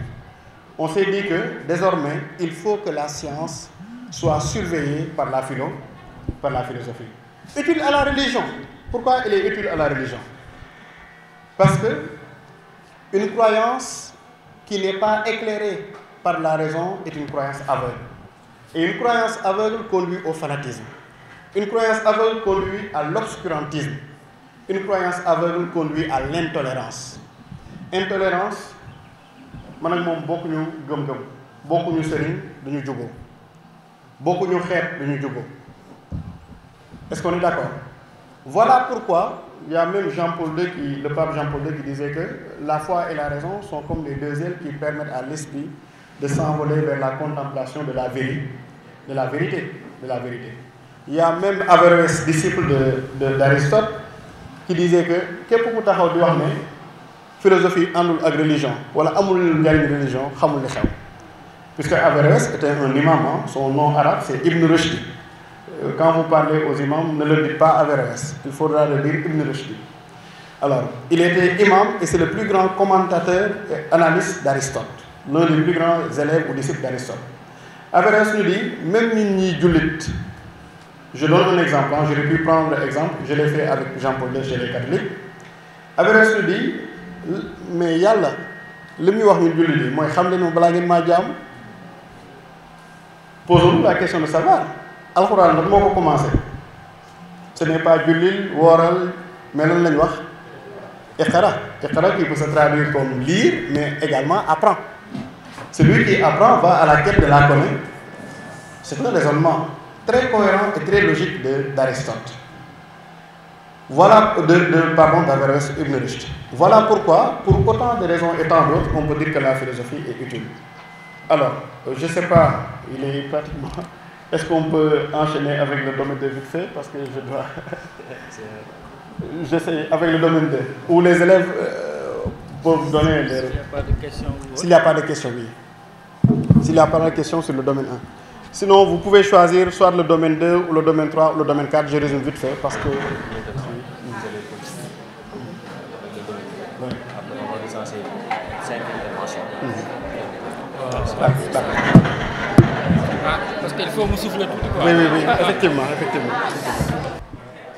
On s'est dit que désormais, il faut que la science soit surveillée par la philosophie. Utile à la religion. Pourquoi elle est utile à la religion? Parce que une croyance qui n'est pas éclairée par la raison est une croyance aveugle. Et une croyance aveugle conduit au fanatisme. Une croyance aveugle conduit à l'obscurantisme. Une croyance aveugle conduit à l'intolérance. Intolérance, man ak moom bokkuñu gëm-gëm, bokkuñu sëriñ duñu juboo, bokkuñu xeet duñu juboo. Est-ce qu'on est d'accord? Voilà pourquoi il y a même le pape Jean-Paul II qui disait que la foi et la raison sont comme les deux ailes qui permettent à l'esprit de s'envoler vers la contemplation de la vérité. Il y a même Averroès, disciple d'Aristote, qui disait que képp ku taxaw di wax ne philosophie àndul ak religion wala amul njariñ religion xamul li xew. Puisque Averroès était un imam, son nom arabe c'est Ibn Rushdi. Quand vous parlez aux imams, ne le dites pas Averroès, il faudra le dire Ibn Rushdi. Alors, il était imam et c'est le plus grand commentateur et analyste d'Aristote, l'un des plus grands élèves ou disciples d'Aristote. Averroès nous dit, même ñi jullit, je donne un exemple, j'aurais pu prendre l'exemple, je l'ai fait avec Jean-Paul II chez les catholiques. Averroès nous dit, mais yàlla li muy wax ñun jullit yi mooy xam leen moom balaa ngeen maa jaam. Posons-nous la question de savoir. Alxuraan nag moo ko commencé. Ce n'est pas jullil, wooral, mais lan lañ wax iqra qui peut se traduire comme lire, mais également apprend. Celui qui apprend va à la quête de la connaissance. C'est un raisonnement très cohérent et très logique d'Aristote. Voilà, d'Averroès Ibn Rushd. Voilà pourquoi, pour autant de raisons et tant d'autres, on peut dire que la philosophie est utile. Alors, je ne sais pas, il est pratiquement... Est-ce qu'on peut enchaîner avec le domaine 2 vite fait? Parce que je dois... J'essaie avec le domaine 2. Où les élèves peuvent donner... S'il n'y a pas de questions. S'il n'y a pas de questions, oui. S'il n'y a pas de questions sur le domaine 1. Sinon, vous pouvez choisir soit le domaine 2 ou le domaine 3 ou le domaine 4. Je résume vite fait parce que... Parce qu'il faut me souffler tout. Oui, effectivement.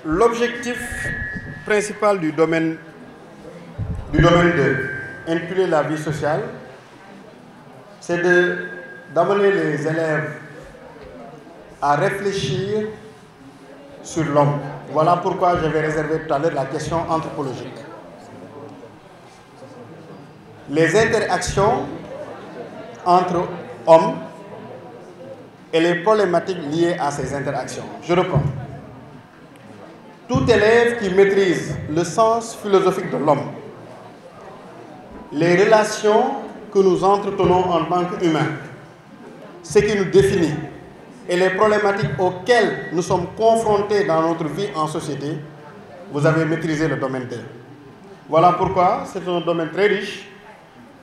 L'objectif principal du domaine 2, intitulé la vie sociale, c'est d'amener les élèves à réfléchir sur l'homme. Voilà pourquoi j'avais réservé tout à l'heure la question anthropologique. Les interactions entre hommes et les problématiques liées à ces interactions. Je reprends. Tout élève qui maîtrise le sens philosophique de l'homme, les relations que nous entretenons en tant qu'humains, ce qui nous définit et les problématiques auxquelles nous sommes confrontés dans notre vie en société, vous avez maîtrisé le domaine 2. Voilà pourquoi c'est un domaine très riche,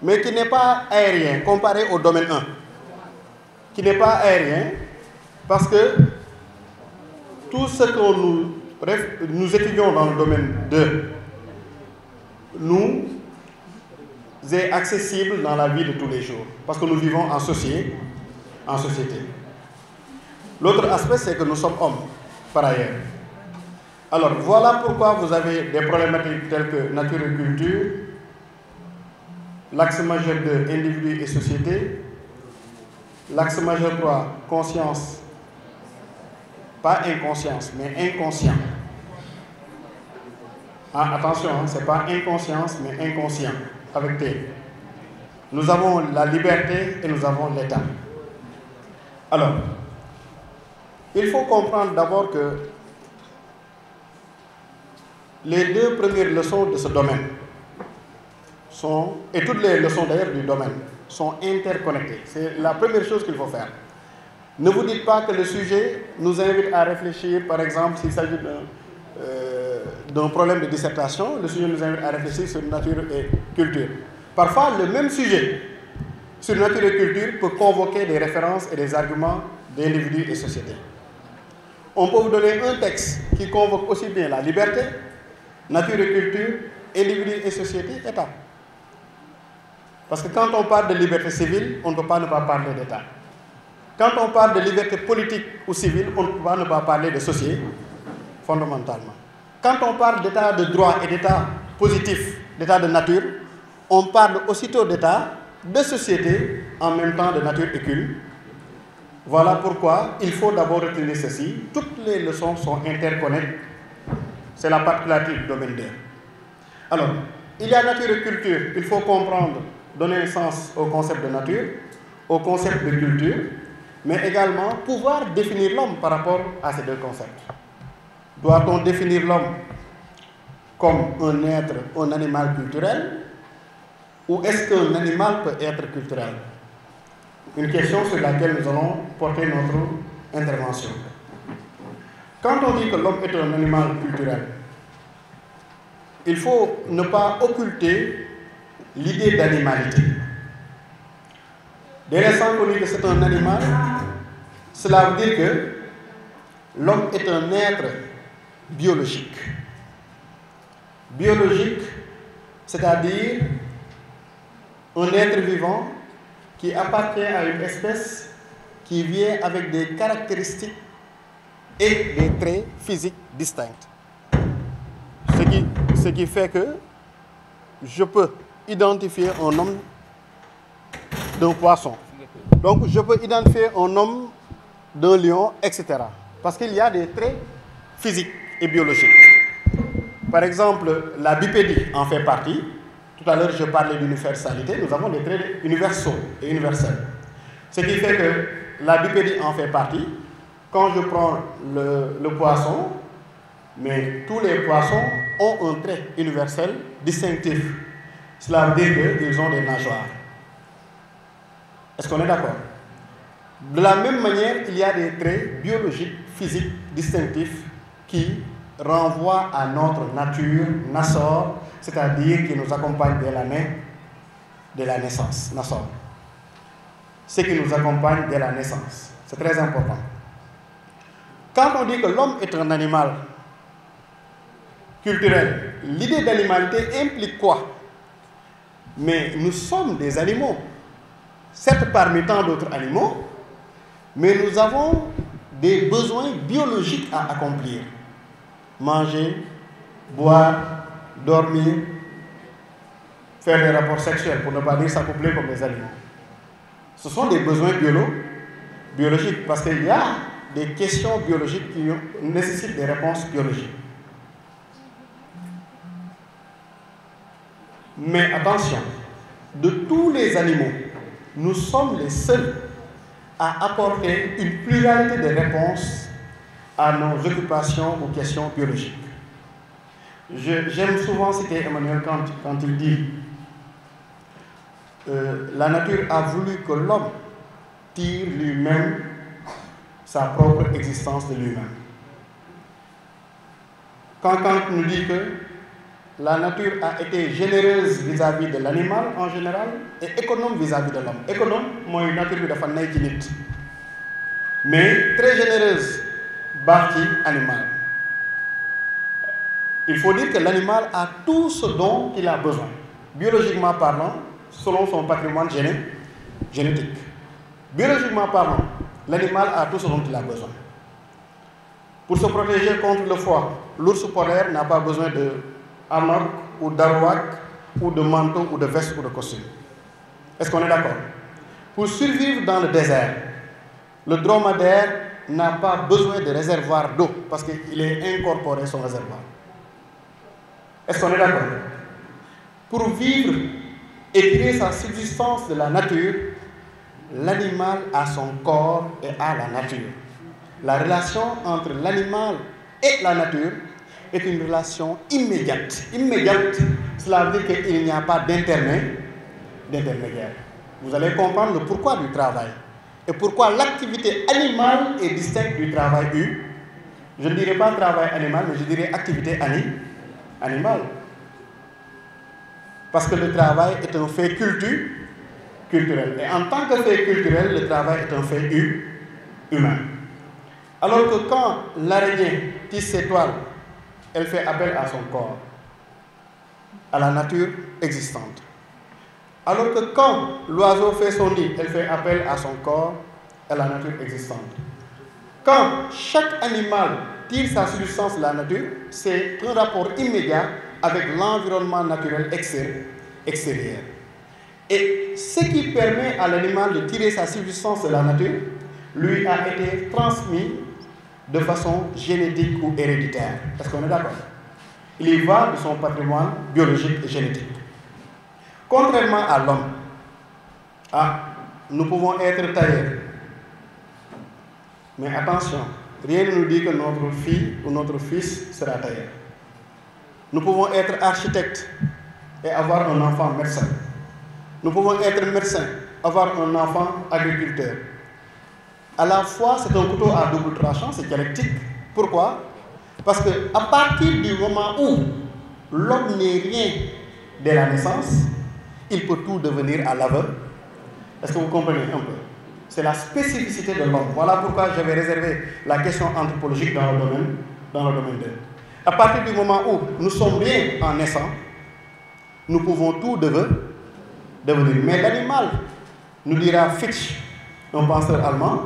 mais qui n'est pas aérien comparé au domaine 1. Qui n'est pas aérien parce que tout ce que nous étudions dans le domaine 2 nous est accessible dans la vie de tous les jours parce que nous vivons en société. L'autre aspect, c'est que nous sommes hommes par ailleurs. Alors voilà pourquoi vous avez des problématiques telles que nature et culture, l'axe majeur 2, individu et société, l'axe majeur 3, conscience, pas inconscience, mais inconscient. Ah, attention, hein, ce n'est pas inconscience, mais inconscient, avec T. Nous avons la liberté et nous avons l'État. Alors, il faut comprendre d'abord que les deux premières leçons de ce domaine sont, et toutes les leçons d'ailleurs du domaine, sont interconnectées. C'est la première chose qu'il faut faire. Ne vous dites pas que le sujet nous invite à réfléchir, par exemple, s'il s'agit d'un problème de dissertation, le sujet nous invite à réfléchir sur nature et culture. Parfois, le même sujet sur nature et culture peut convoquer des références et des arguments d'individus et sociétés. On peut vous donner un texte qui convoque aussi bien la liberté, nature et culture, individus et société, État. Parce que quand on parle de liberté civile, on ne peut pas ne pas parler d'État. Quand on parle de liberté politique ou civile, on ne peut pas ne pas parler de société, fondamentalement. Quand on parle d'état de droit et d'état positif, d'état de nature, on parle aussitôt d'état, de société, en même temps de nature et culture. Voilà pourquoi il faut d'abord retenir ceci. Toutes les leçons sont interconnectées. C'est la particularité du domaine 2. Alors, il y a nature et culture. Il faut comprendre, donner un sens au concept de nature, au concept de culture, mais également pouvoir définir l'homme par rapport à ces deux concepts. Doit-on définir l'homme comme un être, un animal culturel, ou est-ce qu'un animal peut être culturel? Une question sur laquelle nous allons porter notre intervention. Quand on dit que l'homme est un animal culturel, il faut ne pas occulter l'idée d'animalité. Dès l'instant qu'on dit que c'est un animal, cela veut dire que l'homme est un être biologique. Biologique, c'est-à-dire un être vivant qui appartient à une espèce qui vient avec des caractéristiques et des traits physiques distincts. Ce qui fait que je peux identifier un homme d'un poisson. Donc je peux identifier un homme d'un lion, etc. Parce qu'il y a des traits physiques et biologiques. Par exemple, la bipédie en fait partie. Tout à l'heure, je parlais d'universalité. Nous avons des traits universaux et universels. Ce qui fait que la bipédie en fait partie. Quand je prends le poisson, mais tous les poissons ont un trait universel distinctif. Cela veut dire qu'ils ont des nageoires. Est-ce qu'on est d'accord? De la même manière, il y a des traits biologiques, physiques, distinctifs qui renvoient à notre nature, Nassor, c'est-à-dire qui nous accompagne dès la naissance, Nassor. Ce qui nous accompagne dès la naissance. C'est très important. Quand on dit que l'homme est un animal culturel, l'idée d'animalité implique quoi? Mais nous sommes des animaux, certes parmi tant d'autres animaux, mais nous avons des besoins biologiques à accomplir. Manger, boire, dormir, faire des rapports sexuels, pour ne pas dire s'accoupler comme les animaux. Ce sont des besoins biologiques, parce qu'il y a des questions biologiques qui nécessitent des réponses biologiques. Mais attention, de tous les animaux, nous sommes les seuls à apporter une pluralité de réponses à nos occupations ou questions biologiques. J'aime souvent citer Emmanuel Kant quand il dit la nature a voulu que l'homme tire lui-même sa propre existence de lui-même. Quand Kant nous dit que la nature a été généreuse vis-à-vis de l'animal en général et économe vis-à-vis de l'homme. Économe, moi, une nature dafa nay ci nit, mais très généreuse baax ci animal. Il faut dire que l'animal a tout ce dont il a besoin, biologiquement parlant, selon son patrimoine génétique. Biologiquement parlant, l'animal a tout ce dont il a besoin. Pour se protéger contre le froid, l'ours polaire n'a pas besoin de hammock ou d'arouac ou de manteau, ou de veste, ou de costume. Est-ce qu'on est d'accord? Pour survivre dans le désert, le dromadaire n'a pas besoin de réservoir d'eau parce qu'il est incorporé son réservoir. Est-ce qu'on est d'accord? Pour vivre et tirer sa subsistance de la nature, l'animal a son corps et a la nature. La relation entre l'animal et la nature est une relation immédiate. Immédiate, cela veut dire qu'il n'y a pas d'intermédiaire. Vous allez comprendre le pourquoi du travail et pourquoi l'activité animale est distincte du travail humain. Je ne dirais pas travail animal, mais je dirais activité animale. Parce que le travail est un fait culturel. Et en tant que fait culturel, le travail est un fait humain. Alors que quand l'araignée tisse ses toiles, elle fait appel à son corps, à la nature existante. Alors que quand l'oiseau fait son nid, elle fait appel à son corps, à la nature existante. Quand chaque animal tire sa subsistance de la nature, c'est un rapport immédiat avec l'environnement naturel extérieur. Et ce qui permet à l'animal de tirer sa subsistance de la nature, lui a été transmis de façon génétique ou héréditaire. Est-ce qu'on est d'accord? Il y va de son patrimoine biologique et génétique. Contrairement à l'homme, nous pouvons être tailleurs. Mais attention, rien ne nous dit que notre fille ou notre fils sera tailleur. Nous pouvons être architectes et avoir un enfant médecin. Nous pouvons être médecins, avoir un enfant agriculteur. À la fois, c'est un couteau à double tranchant, c'est dialectique. Pourquoi? Parce qu'à partir du moment où l'homme n'est rien dès la naissance, il peut tout devenir à l'aveugle. Est-ce que vous comprenez un peu? C'est la spécificité de l'homme. Voilà pourquoi j'avais réservé la question anthropologique dans le domaine 2. À partir du moment où nous sommes rien en naissant, nous pouvons tout devenir. Mais l'animal, nous dira Fichte, un penseur allemand,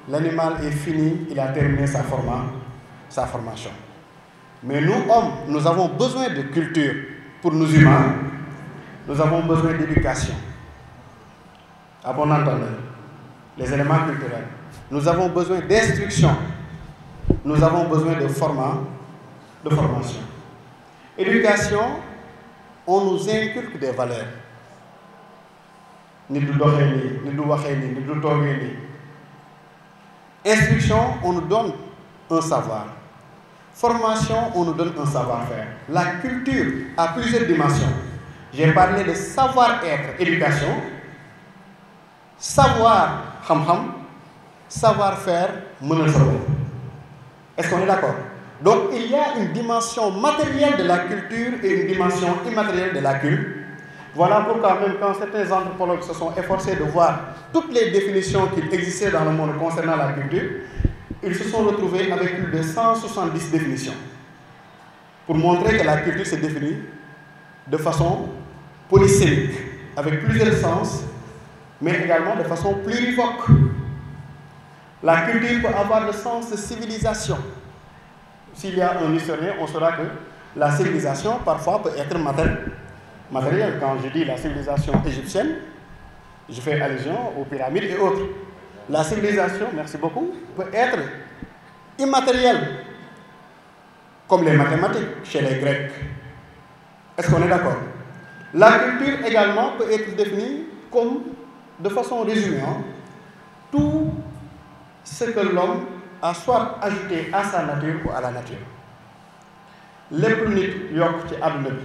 l'animal est fini, il a terminé sa formation. Mais nous, hommes, nous avons besoin de culture. Pour nous humains, nous avons besoin d'éducation. À bon entendeur, les éléments culturels. Nous avons besoin d'instruction. Nous avons besoin de formation. Éducation, on nous inculque des valeurs. Instruction, on nous donne un savoir. Formation, on nous donne un savoir-faire. La culture a plusieurs dimensions. J'ai parlé de savoir-être, éducation, savoir, savoir-faire, Est-ce qu'on est d'accord? Donc, il y a une dimension matérielle de la culture et une dimension immatérielle de la culture. Voilà pourquoi même quand certains anthropologues se sont efforcés de voir toutes les définitions qui existaient dans le monde concernant la culture, ils se sont retrouvés avec plus de 170 définitions pour montrer que la culture se définit de façon polysémique, avec plusieurs sens, mais également de façon plurivoque. La culture peut avoir le sens de civilisation. S'il y a un historien, on saura que la civilisation parfois peut être matérielle. Quand je dis la civilisation égyptienne, je fais allusion aux pyramides et autres. La civilisation, merci beaucoup, peut être immatérielle, comme les mathématiques chez les Grecs. Est-ce qu'on est d'accord? La culture également peut être définie comme, de façon résumée, tout ce que l'homme a soit ajouté à sa nature ou à la nature. Lépp nit yokk ci àdduna bi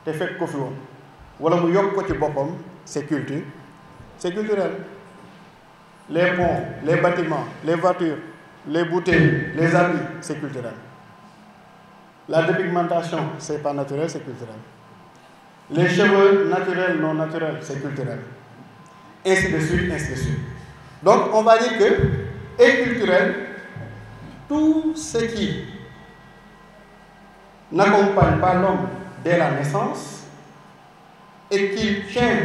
te fekk ko fi woon wala mu yokk ko ci boppam, c'est culturel. Les ponts, les bâtiments, les voitures, les bouteilles, les habits, c'est culturel. La dépigmentation, c'est pas naturel, c'est culturel. Les cheveux naturels, non naturels, c'est culturel. Ainsi de suite, ainsi de suite. Donc, on va dire que est culturel tout ce qui n'accompagne pas l'homme dès la naissance et qui tient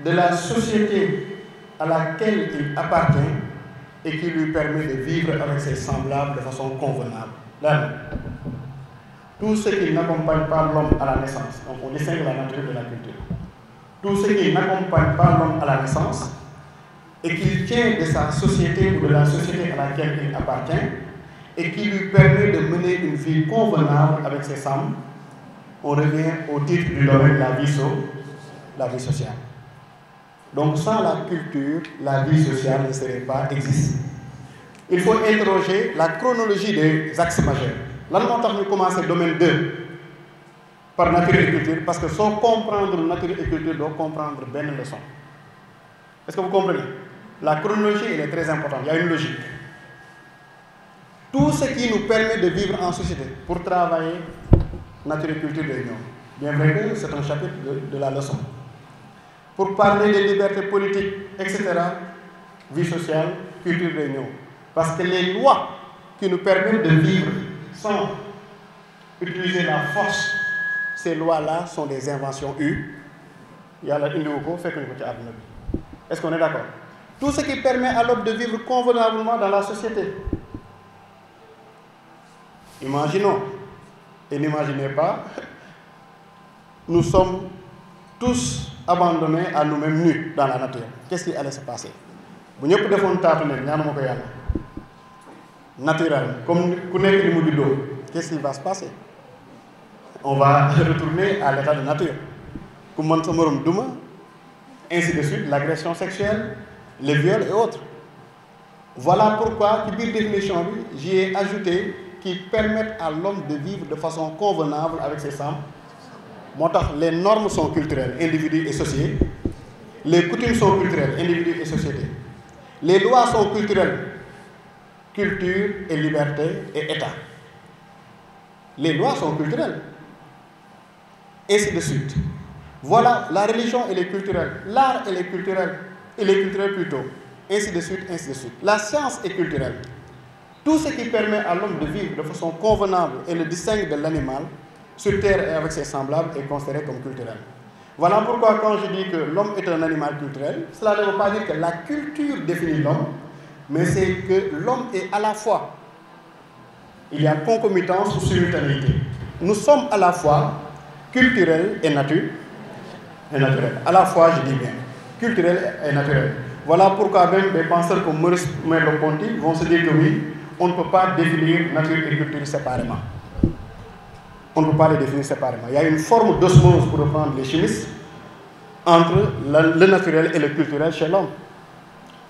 de la société à laquelle il appartient et qui lui permet de vivre avec ses semblables de façon convenable. Là, tout ce qui n'accompagne pas l'homme à la naissance, donc on distingue la nature de la culture, tout ce qui n'accompagne pas l'homme à la naissance et qui tient de sa société ou de la société à laquelle il appartient et qui lui permet de mener une vie convenable avec ses femmes, on revient au titre du domaine de la vie sociale. Donc sans la culture, la vie sociale ne serait pas existante. Il faut interroger la chronologie des axes majeurs. Lan moo tax ñu commencé domaine 2 par nature et culture, parce que sans comprendre nature et culture doo comprendre benn leçon. Est-ce que vous comprenez? La chronologie, elle est très importante, il y a une logique. Tout ce qui nous permet de vivre en société pour travailler nature et culture day ñëw. Bien vrai que c'est un chapitre de la leçon. Pour parler des libertés politiques, etc., vie sociale, culture day ñëw. Parce que les lois qui nous permettent de vivre sans utiliser la force, ces lois-là sont des inventions Yàlla indiwu ko fekk ñu ko ci àdduna bi. Est-ce qu'on est d'accord? Tout ce qui permet à l'homme de vivre convenablement dans la société. Imaginons, et n'imaginez pas, nous sommes tous abandonnés à nous-mêmes nus dans la nature. Qu'est-ce qui allait se passer? Bu ñëpp defoon taatu ne ñaanuma ko Yàlla naturel, comme ku nekk ni mu juddoo, qu'est-ce qui va se passer? On va retourner à l'état de nature. Ku mën sa morom duma, ainsi de suite, l'agression sexuelle, les viols et autres. Voilà pourquoi ci biir définition bi j'y ai ajouté qui permettent à l'homme de vivre de façon convenable avec ses femmes. Moo tax les normes sont culturelles, individus et société. Les coutumes sont culturelles, individus et société. Les lois sont culturelles, culture et liberté et État. Les lois sont culturelles. Ainsi de suite. Voilà, la religion elle est culturelle, l'art elle est culturel, plutôt. Ainsi de suite, ainsi de suite. La science est culturelle. Tout ce qui permet à l'homme de vivre de façon convenable et le distingue de l'animal sur terre et avec ses semblables est considéré comme culturel. Voilà pourquoi quand je dis que l'homme est un animal culturel, cela ne veut pas dire que la culture définit l'homme, mais c'est que l'homme est à la fois, il y a concomitance ou simultanéité. Nous sommes à la fois culturels et naturels. À la fois, je dis bien, culturel et naturel. Voilà pourquoi même des penseurs comme Maurice Merleau-Ponty vont se dire que oui, on ne peut pas définir nature et culture séparément. On ne peut pas les définir séparément. Il y a une forme d'osmose, pour reprendre les chimistes, entre le naturel et le culturel chez l'homme.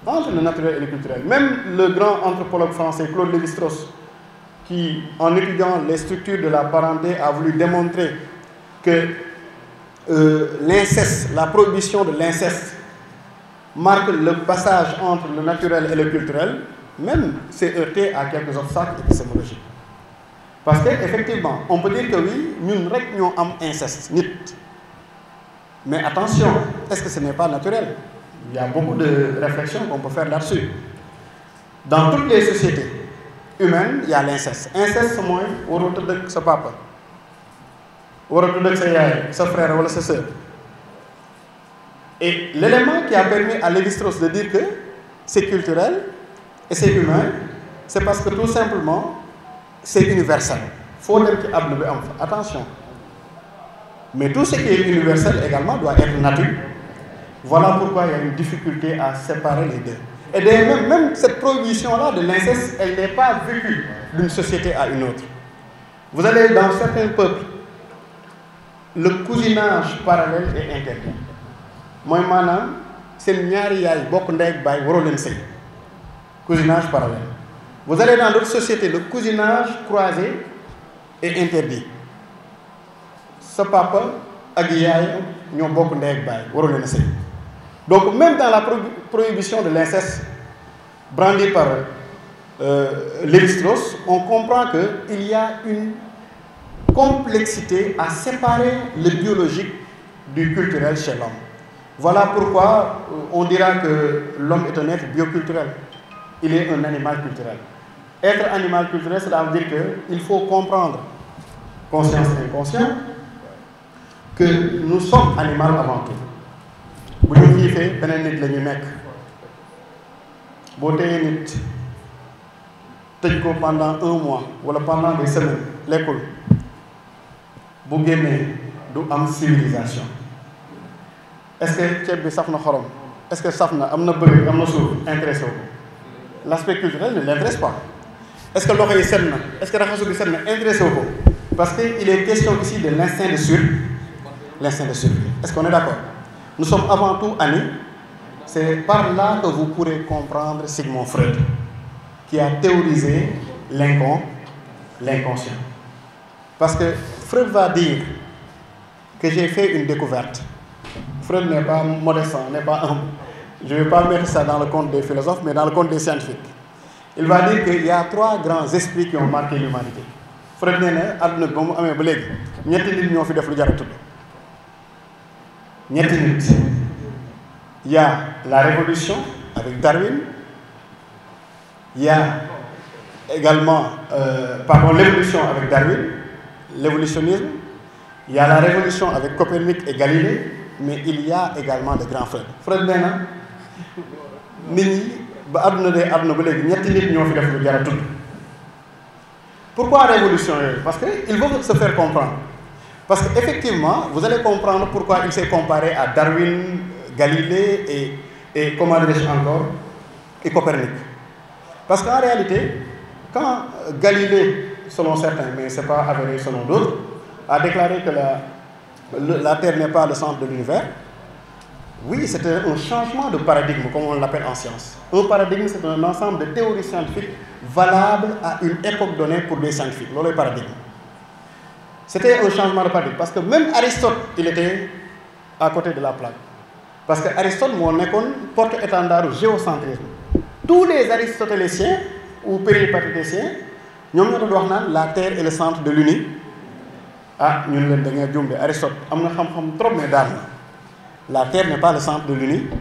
Entre le naturel et le culturel. Même le grand anthropologue français Claude Lévi-Strauss, qui, en étudiant les structures de la parenté, a voulu démontrer que l'inceste, la prohibition de l'inceste, marque le passage entre le naturel et le culturel, même s'est heurté à quelques obstacles épistémologiques. Parce qu'effectivement, on peut dire que oui, nous avons un inceste, mais attention, est-ce que ce n'est pas naturel? Il y a beaucoup de réflexions qu'on peut faire là-dessus. Dans toutes les sociétés humaines, il y a l'inceste. Inceste, c'est moi, on retrouve avec sa papa, on retrouve avec sa yaye, sa frère ou sa sœur. Et l'élément qui a permis à Lévi-Strauss de dire que c'est culturel et c'est humain, c'est parce que tout simplement, c'est universel. Il faut dire que attention. Mais tout ce qui est universel également doit être nature. Voilà pourquoi il y a une difficulté à séparer les deux. Et même cette prohibition-là de l'inceste, elle n'est pas vécue d'une société à une autre. Vous allez dans certains peuples, le cousinage parallèle est interdit. Moi, maintenant, c'est ñaari yaay bokk ndey ak baay waroo leen sëy. Cousinage parallèle. Vous allez dans d'autres sociétés, le cousinage croisé est interdit. Sa papa ak yaay ñoo bokk ndey ak baay waroo leen sëy. Donc même dans la prohibition de l'inceste brandie par Lévi-Strauss, on comprend qu'il y a une complexité à séparer le biologique du culturel chez l'homme. Voilà pourquoi on dira que l'homme est un être bioculturel. Il est un animal culturel. Être animal culturel, cela veut dire qu'il faut comprendre, conscience et inconscient, que nous sommes animaux avant tout. Bu ñu xiifee beneen nit la ñu nekk boo téyee nit tëj ko pendant un mois wala pendant des semaines lekkul bu génnee du am civilisation. Est-ce que ceeb bi saf na xorom, est-ce que saf na am na bëgg am na suuf intéressé wu ko. L'aspect culturel ne l'intéresse pas. Est-ce que loxo yi set na, est-ce que raxasu bi set na intéressé wu ko. Parce qu'il est question ici de l'instinct de survie. L'instinct de survie. Est-ce qu'on est d'accord? Nous sommes avant tout amis. C'est par là que vous pourrez comprendre Sigmund Freud, qui a théorisé l'inconscient. Parce que Freud va dire que j'ai fait une découverte. Freud n'est pas modeste, n'est pas humble. Je ne vais pas mettre ça dans le compte des philosophes, mais dans le compte des scientifiques. Il va dire qu'il y a 3 grands esprits qui ont marqué l'humanité. Freud nee na àdduna bi ba mu amee ba léegi ñetti nit ñoo fi def lu jar a tudd. Ñetti nit. Il y a la révolution avec Darwin. Il y a également l'évolution avec Darwin, l'évolutionnisme. Il y a la révolution avec Copernic et Galilée, mais il y a également le grand Freud. Freud nee na nit ñi ba àdduna de àdduna ba léegi ñetti nit ñoo fi def lu jar a tudd. Pourquoi révolution? Parce qu'il veut se faire comprendre. Parce qu'effectivement, vous allez comprendre pourquoi il s'est comparé à Darwin, Galilée et comment dirais-je encore, et Copernic. Parce qu'en réalité, quand Galilée, selon certains, mais ce n'est pas avéré selon d'autres, a déclaré que la Terre n'est pas le centre de l'univers, oui, c'était un changement de paradigme, comme on l'appelle en science. Un paradigme, c'est un ensemble de théories scientifiques valables à une époque donnée pour des scientifiques. C'est le paradigme. C'était un changement de paradigme. Parce que même Aristote, il était à côté de la plaque. Parce que Aristote, mon école, porte-étendard au géocentrisme. Tous les aristotéléciens ou péripatéticiens, nous avons dit que la Terre est le centre de l'univers. Ah, nous avons dit que Aristote, nous avons dit trop, mais la Terre n'est pas le centre de l'univers.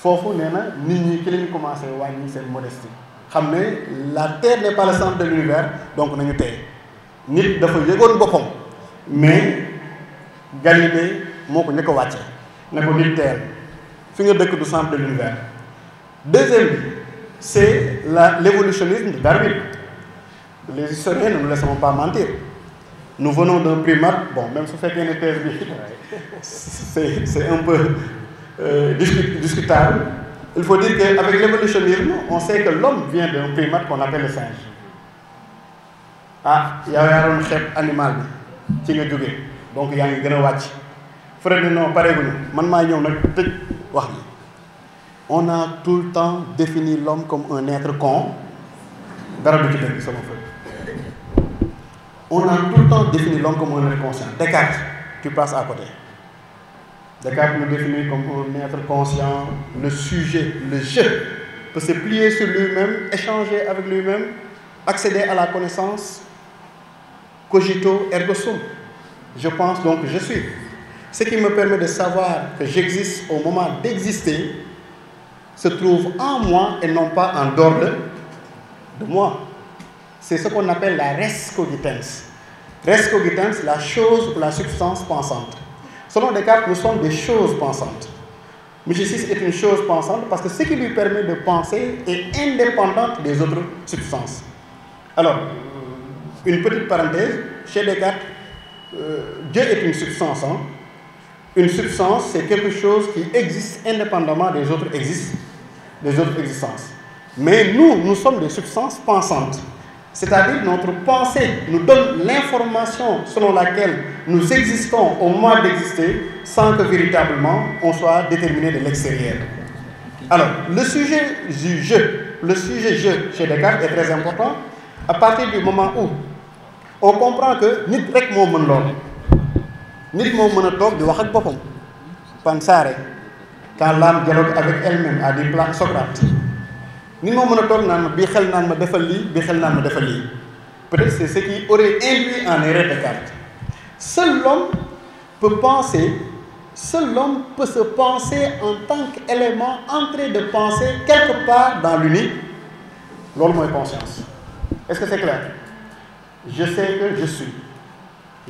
Fofu néna nit ñi ki lañu commencé wañi sen modestie xamné la Terre n'est pas le centre de l'univers, donc nañu tay nit dafa yegone bopam mais Galilée moko ñëk wacce nako nit Terre fi nga dëkk du centre de l'univers. Deuxième c'est l'évolutionnisme de Darwin. Les historiens ne nous laisseront pas mentir. Nous venons d'un primate, bon, même si c'est une thèse, c'est un peu discutable. Il faut dire qu'avec l'évolutionnisme, on sait que l'homme vient d'un primate qu'on appelle le singe. Ah, il y a un chef animal, qui est jógee, donc il y a un grand watch. Frère, non, pareil, on a tout le temps défini l'homme comme un être con. On a tout le temps défini l'homme comme un être conscient. Descartes, tu passes à côté. Descartes nous définit comme un être conscient. Le sujet, le je, peut se plier sur lui-même, échanger avec lui-même, accéder à la connaissance. Cogito ergo sum. Je pense donc je suis. Ce qui me permet de savoir que j'existe au moment d'exister se trouve en moi et non pas en dehors de moi. C'est ce qu'on appelle la res cogitans. Res cogitans, la chose ou la substance pensante. Selon Descartes, nous sommes des choses pensantes. Mimesis est une chose pensante parce que ce qui lui permet de penser est indépendant des autres substances. Alors, une petite parenthèse, chez Descartes, Dieu est une substance. Hein? Une substance, c'est quelque chose qui existe indépendamment des autres existences. Mais nous sommes des substances pensantes. C'est-à-dire notre pensée nous donne l'information selon laquelle nous existons au moment d'exister sans que véritablement on soit déterminé de l'extérieur. Alors, le sujet je chez Descartes est très important à partir du moment où on comprend que nit rek mo mën lool. Nit mo mën a toog di wax ak boppam. Pensare, quand l'âme dialogue avec elle-même, a dit Socrate. Ni mo meuna tok nan bi xel nan ma defal li bi xel nan ma defal li. Peut-être c'est ce qui aurait induit en erreur Descartes. Seul l'homme peut se penser en tant qu'élément en train de penser quelque part dans l'uni. L'homme est conscience. Est-ce que c'est clair? Je sais que je suis.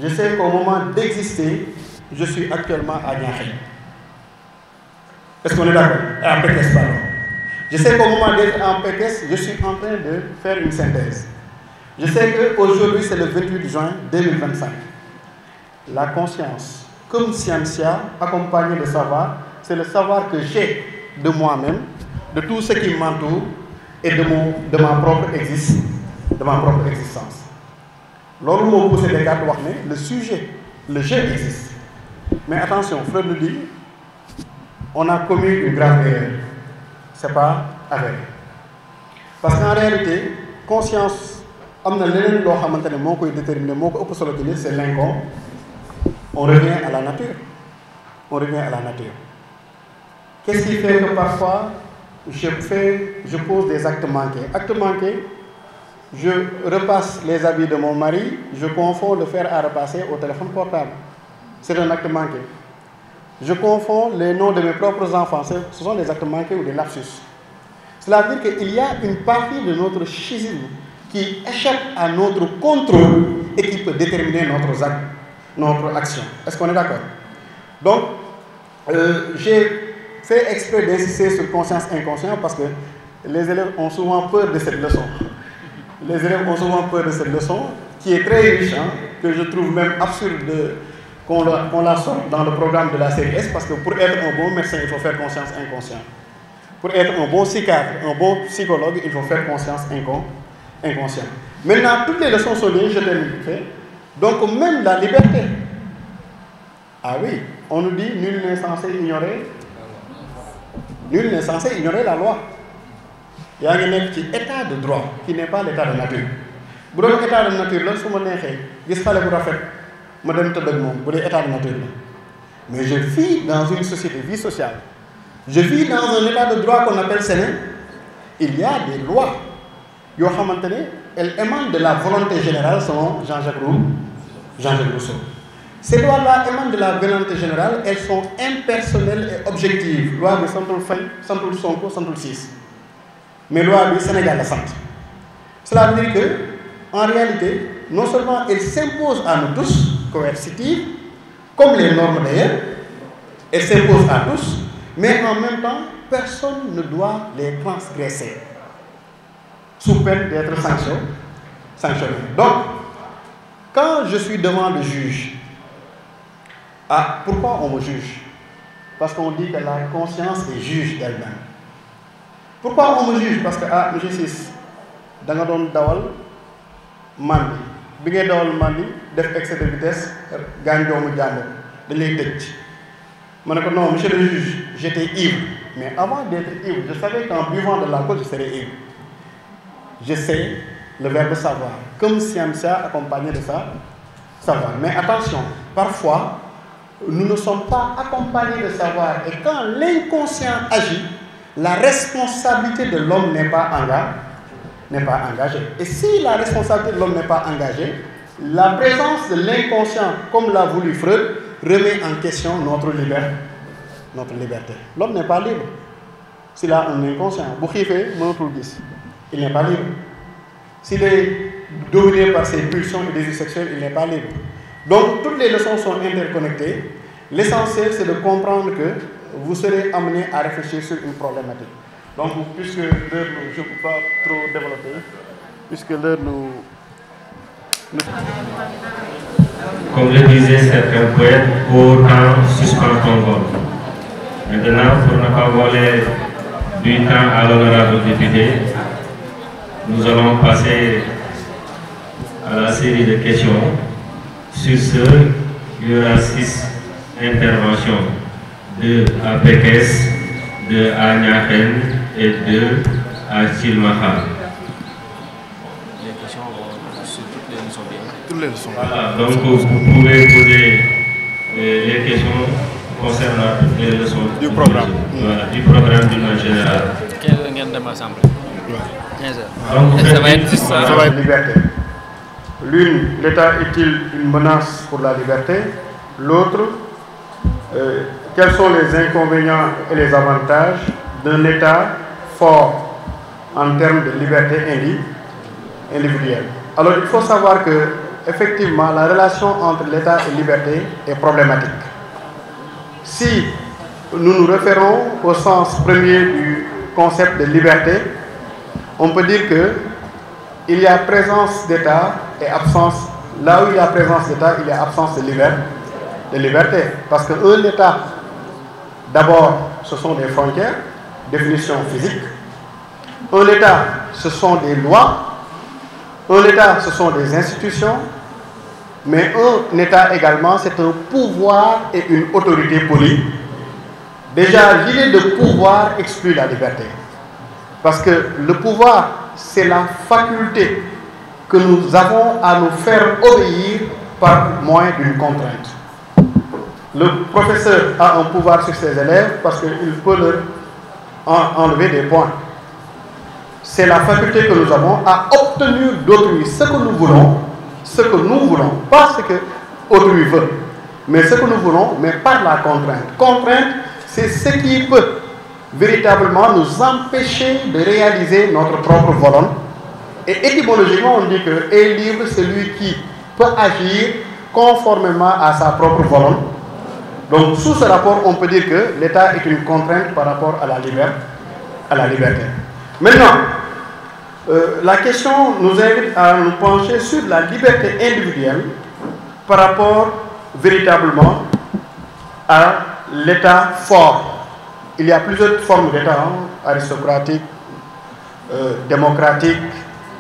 Je sais qu'au moment d'exister, je suis actuellement à Niakhé. Est-ce qu'on est d'accord? À Pékès, pardon. Je sais qu'au moment d'être en Pékès, je suis en train de faire une synthèse. Je sais qu'aujourd'hui, c'est le 28 juin 2025. La conscience, comme scientia, accompagnée de savoir, c'est le savoir que j'ai de moi-même, de tout ce qui m'entoure et de ma propre existence. Lorsque je pousse Descartes, le sujet, le je existe. Mais attention, Freud nous dit, on a commis une grave erreur. Ce n'est pas avéré. Parce qu'en réalité, conscience, c'est l'inconscient. On revient à la nature. Qu'est-ce qui fait que parfois, je pose des actes manqués. Actes manqués, je repasse les habits de mon mari, je confonds le fer à repasser au téléphone portable. C'est un acte manqué. Je confonds les noms de mes propres enfants. Ce sont des actes manqués ou des lapsus. Cela veut dire qu'il y a une partie de notre schisme qui échappe à notre contrôle et qui peut déterminer notre acte, notre action. Est-ce qu'on est d'accord? Donc, j'ai fait exprès d'insister sur conscience-inconscient parce que les élèves ont souvent peur de cette leçon. Les élèves ont souvent peur de cette leçon qui est très riche, que je trouve même absurde qu'on la sorte dans le programme de la série S, parce que pour être un bon médecin, il faut faire conscience-inconscient. Pour être un bon psychiatre, un bon psychologue, il faut faire conscience-inconscient. Maintenant, toutes les leçons sont liées, je termine. Donc, même la liberté. Ah oui, on nous dit nul n'est censé ignorer la loi. Il y a un état de droit qui n'est pas l'état de nature. Si l'état de nature, là, si je suis état de nature. Mais je vis dans une société, vie sociale. Je vis dans un état de droit qu'on appelle Sénat. Il y a des lois. Elles émanent de la volonté générale selon Jean-Jacques Rousseau. Ces lois-là émanent de la volonté générale, elles sont impersonnelles et objectives. Loi de Santoul Sonko, Santoul 6. Mais loi du Sénégal la santé. Cela veut dire que, en réalité, non seulement elles s'imposent à nous tous, coercitives, comme les normes d'ailleurs, elles s'imposent à tous, mais en même temps, personne ne doit les transgresser, sous peine d'être sanctionné. Donc, quand je suis devant le juge, pourquoi on me juge? Parce qu'on dit que la conscience est juge d'elle-même. Pourquoi on me juge? Parce que, monsieur Sis, dans le don dawal, mandi, bi ngay dawal mandi, def excès de vitesse, gagne doomu jambo, dañ lay tëj. Non, monsieur le juge, j'étais ivre. Mais avant d'être ivre, je savais qu'en buvant de l'alcool, je serais ivre. Je sais le verbe savoir, comme scientia accompagné de ça, savoir. Mais attention, parfois, nous ne sommes pas accompagnés de savoir. Et quand l'inconscient agit, la responsabilité de l'homme n'est pas engagée. Et si la responsabilité de l'homme n'est pas engagée, la présence de l'inconscient, comme l'a voulu Freud, remet en question notre liberté. L'homme n'est pas libre. S'il a un inconscient, il n'est pas libre. S'il est dominé par ses pulsions et désirs sexuels, il n'est pas libre. Donc, toutes les leçons sont interconnectées. L'essentiel, c'est de comprendre que vous serez amené à réfléchir sur une problématique. Donc, puisque l'heure, je ne peux pas trop développer, puisque l'heure nous... Comme le disait certains poètes, autant suspend ton vol. Maintenant, pour ne pas voler du temps à l'honorable député, nous allons passer à la série de questions. Sur ce, il y aura 6 interventions, 2 à Pekes, 2 à Niaken et 2 à Chilmaha. Les questions vont sur toutes les leçons bien. Toutes les leçons. Voilà, donc vous pouvez poser les questions concernant toutes les leçons du programme. Voilà, du programme d'une manière générale. 15 heures de m'assemblée. 15 heures. Donc, ça va être juste ça. Ça va être liberté. L'une, l'État est-il une menace pour la liberté? L'autre, quels sont les inconvénients et les avantages d'un État fort en termes de liberté individuelle? Alors, il faut savoir que, effectivement, la relation entre l'État et la liberté est problématique. Si nous nous référons au sens premier du concept de liberté, on peut dire qu'il y a présence d'État et absence là où il y a présence d'État, il y a absence de liberté. Parce qu'un État, d'abord, ce sont des frontières, définition physique. Un État, ce sont des lois. Un État, ce sont des institutions. Mais un État également, c'est un pouvoir et une autorité politique. Déjà, l'idée de pouvoir exclut la liberté. Parce que le pouvoir, c'est la faculté que nous avons à nous faire obéir par moyen d'une contrainte. Le professeur a un pouvoir sur ses élèves parce qu'il peut leur enlever des points. C'est la faculté que nous avons à obtenir d'autrui ce que nous voulons, pas ce que autrui veut, mais ce que nous voulons, mais par la contrainte. Contrainte, c'est ce qui peut véritablement nous empêcher de réaliser notre propre volonté. Et étymologiquement, on dit que est libre celui qui peut agir conformément à sa propre volonté. Donc, sous ce rapport, on peut dire que l'État est une contrainte par rapport à la liberté. Maintenant, la question nous invite à nous pencher sur la liberté individuelle par rapport véritablement à l'État fort. Il y a plusieurs formes d'État, aristocratiques, démocratiques,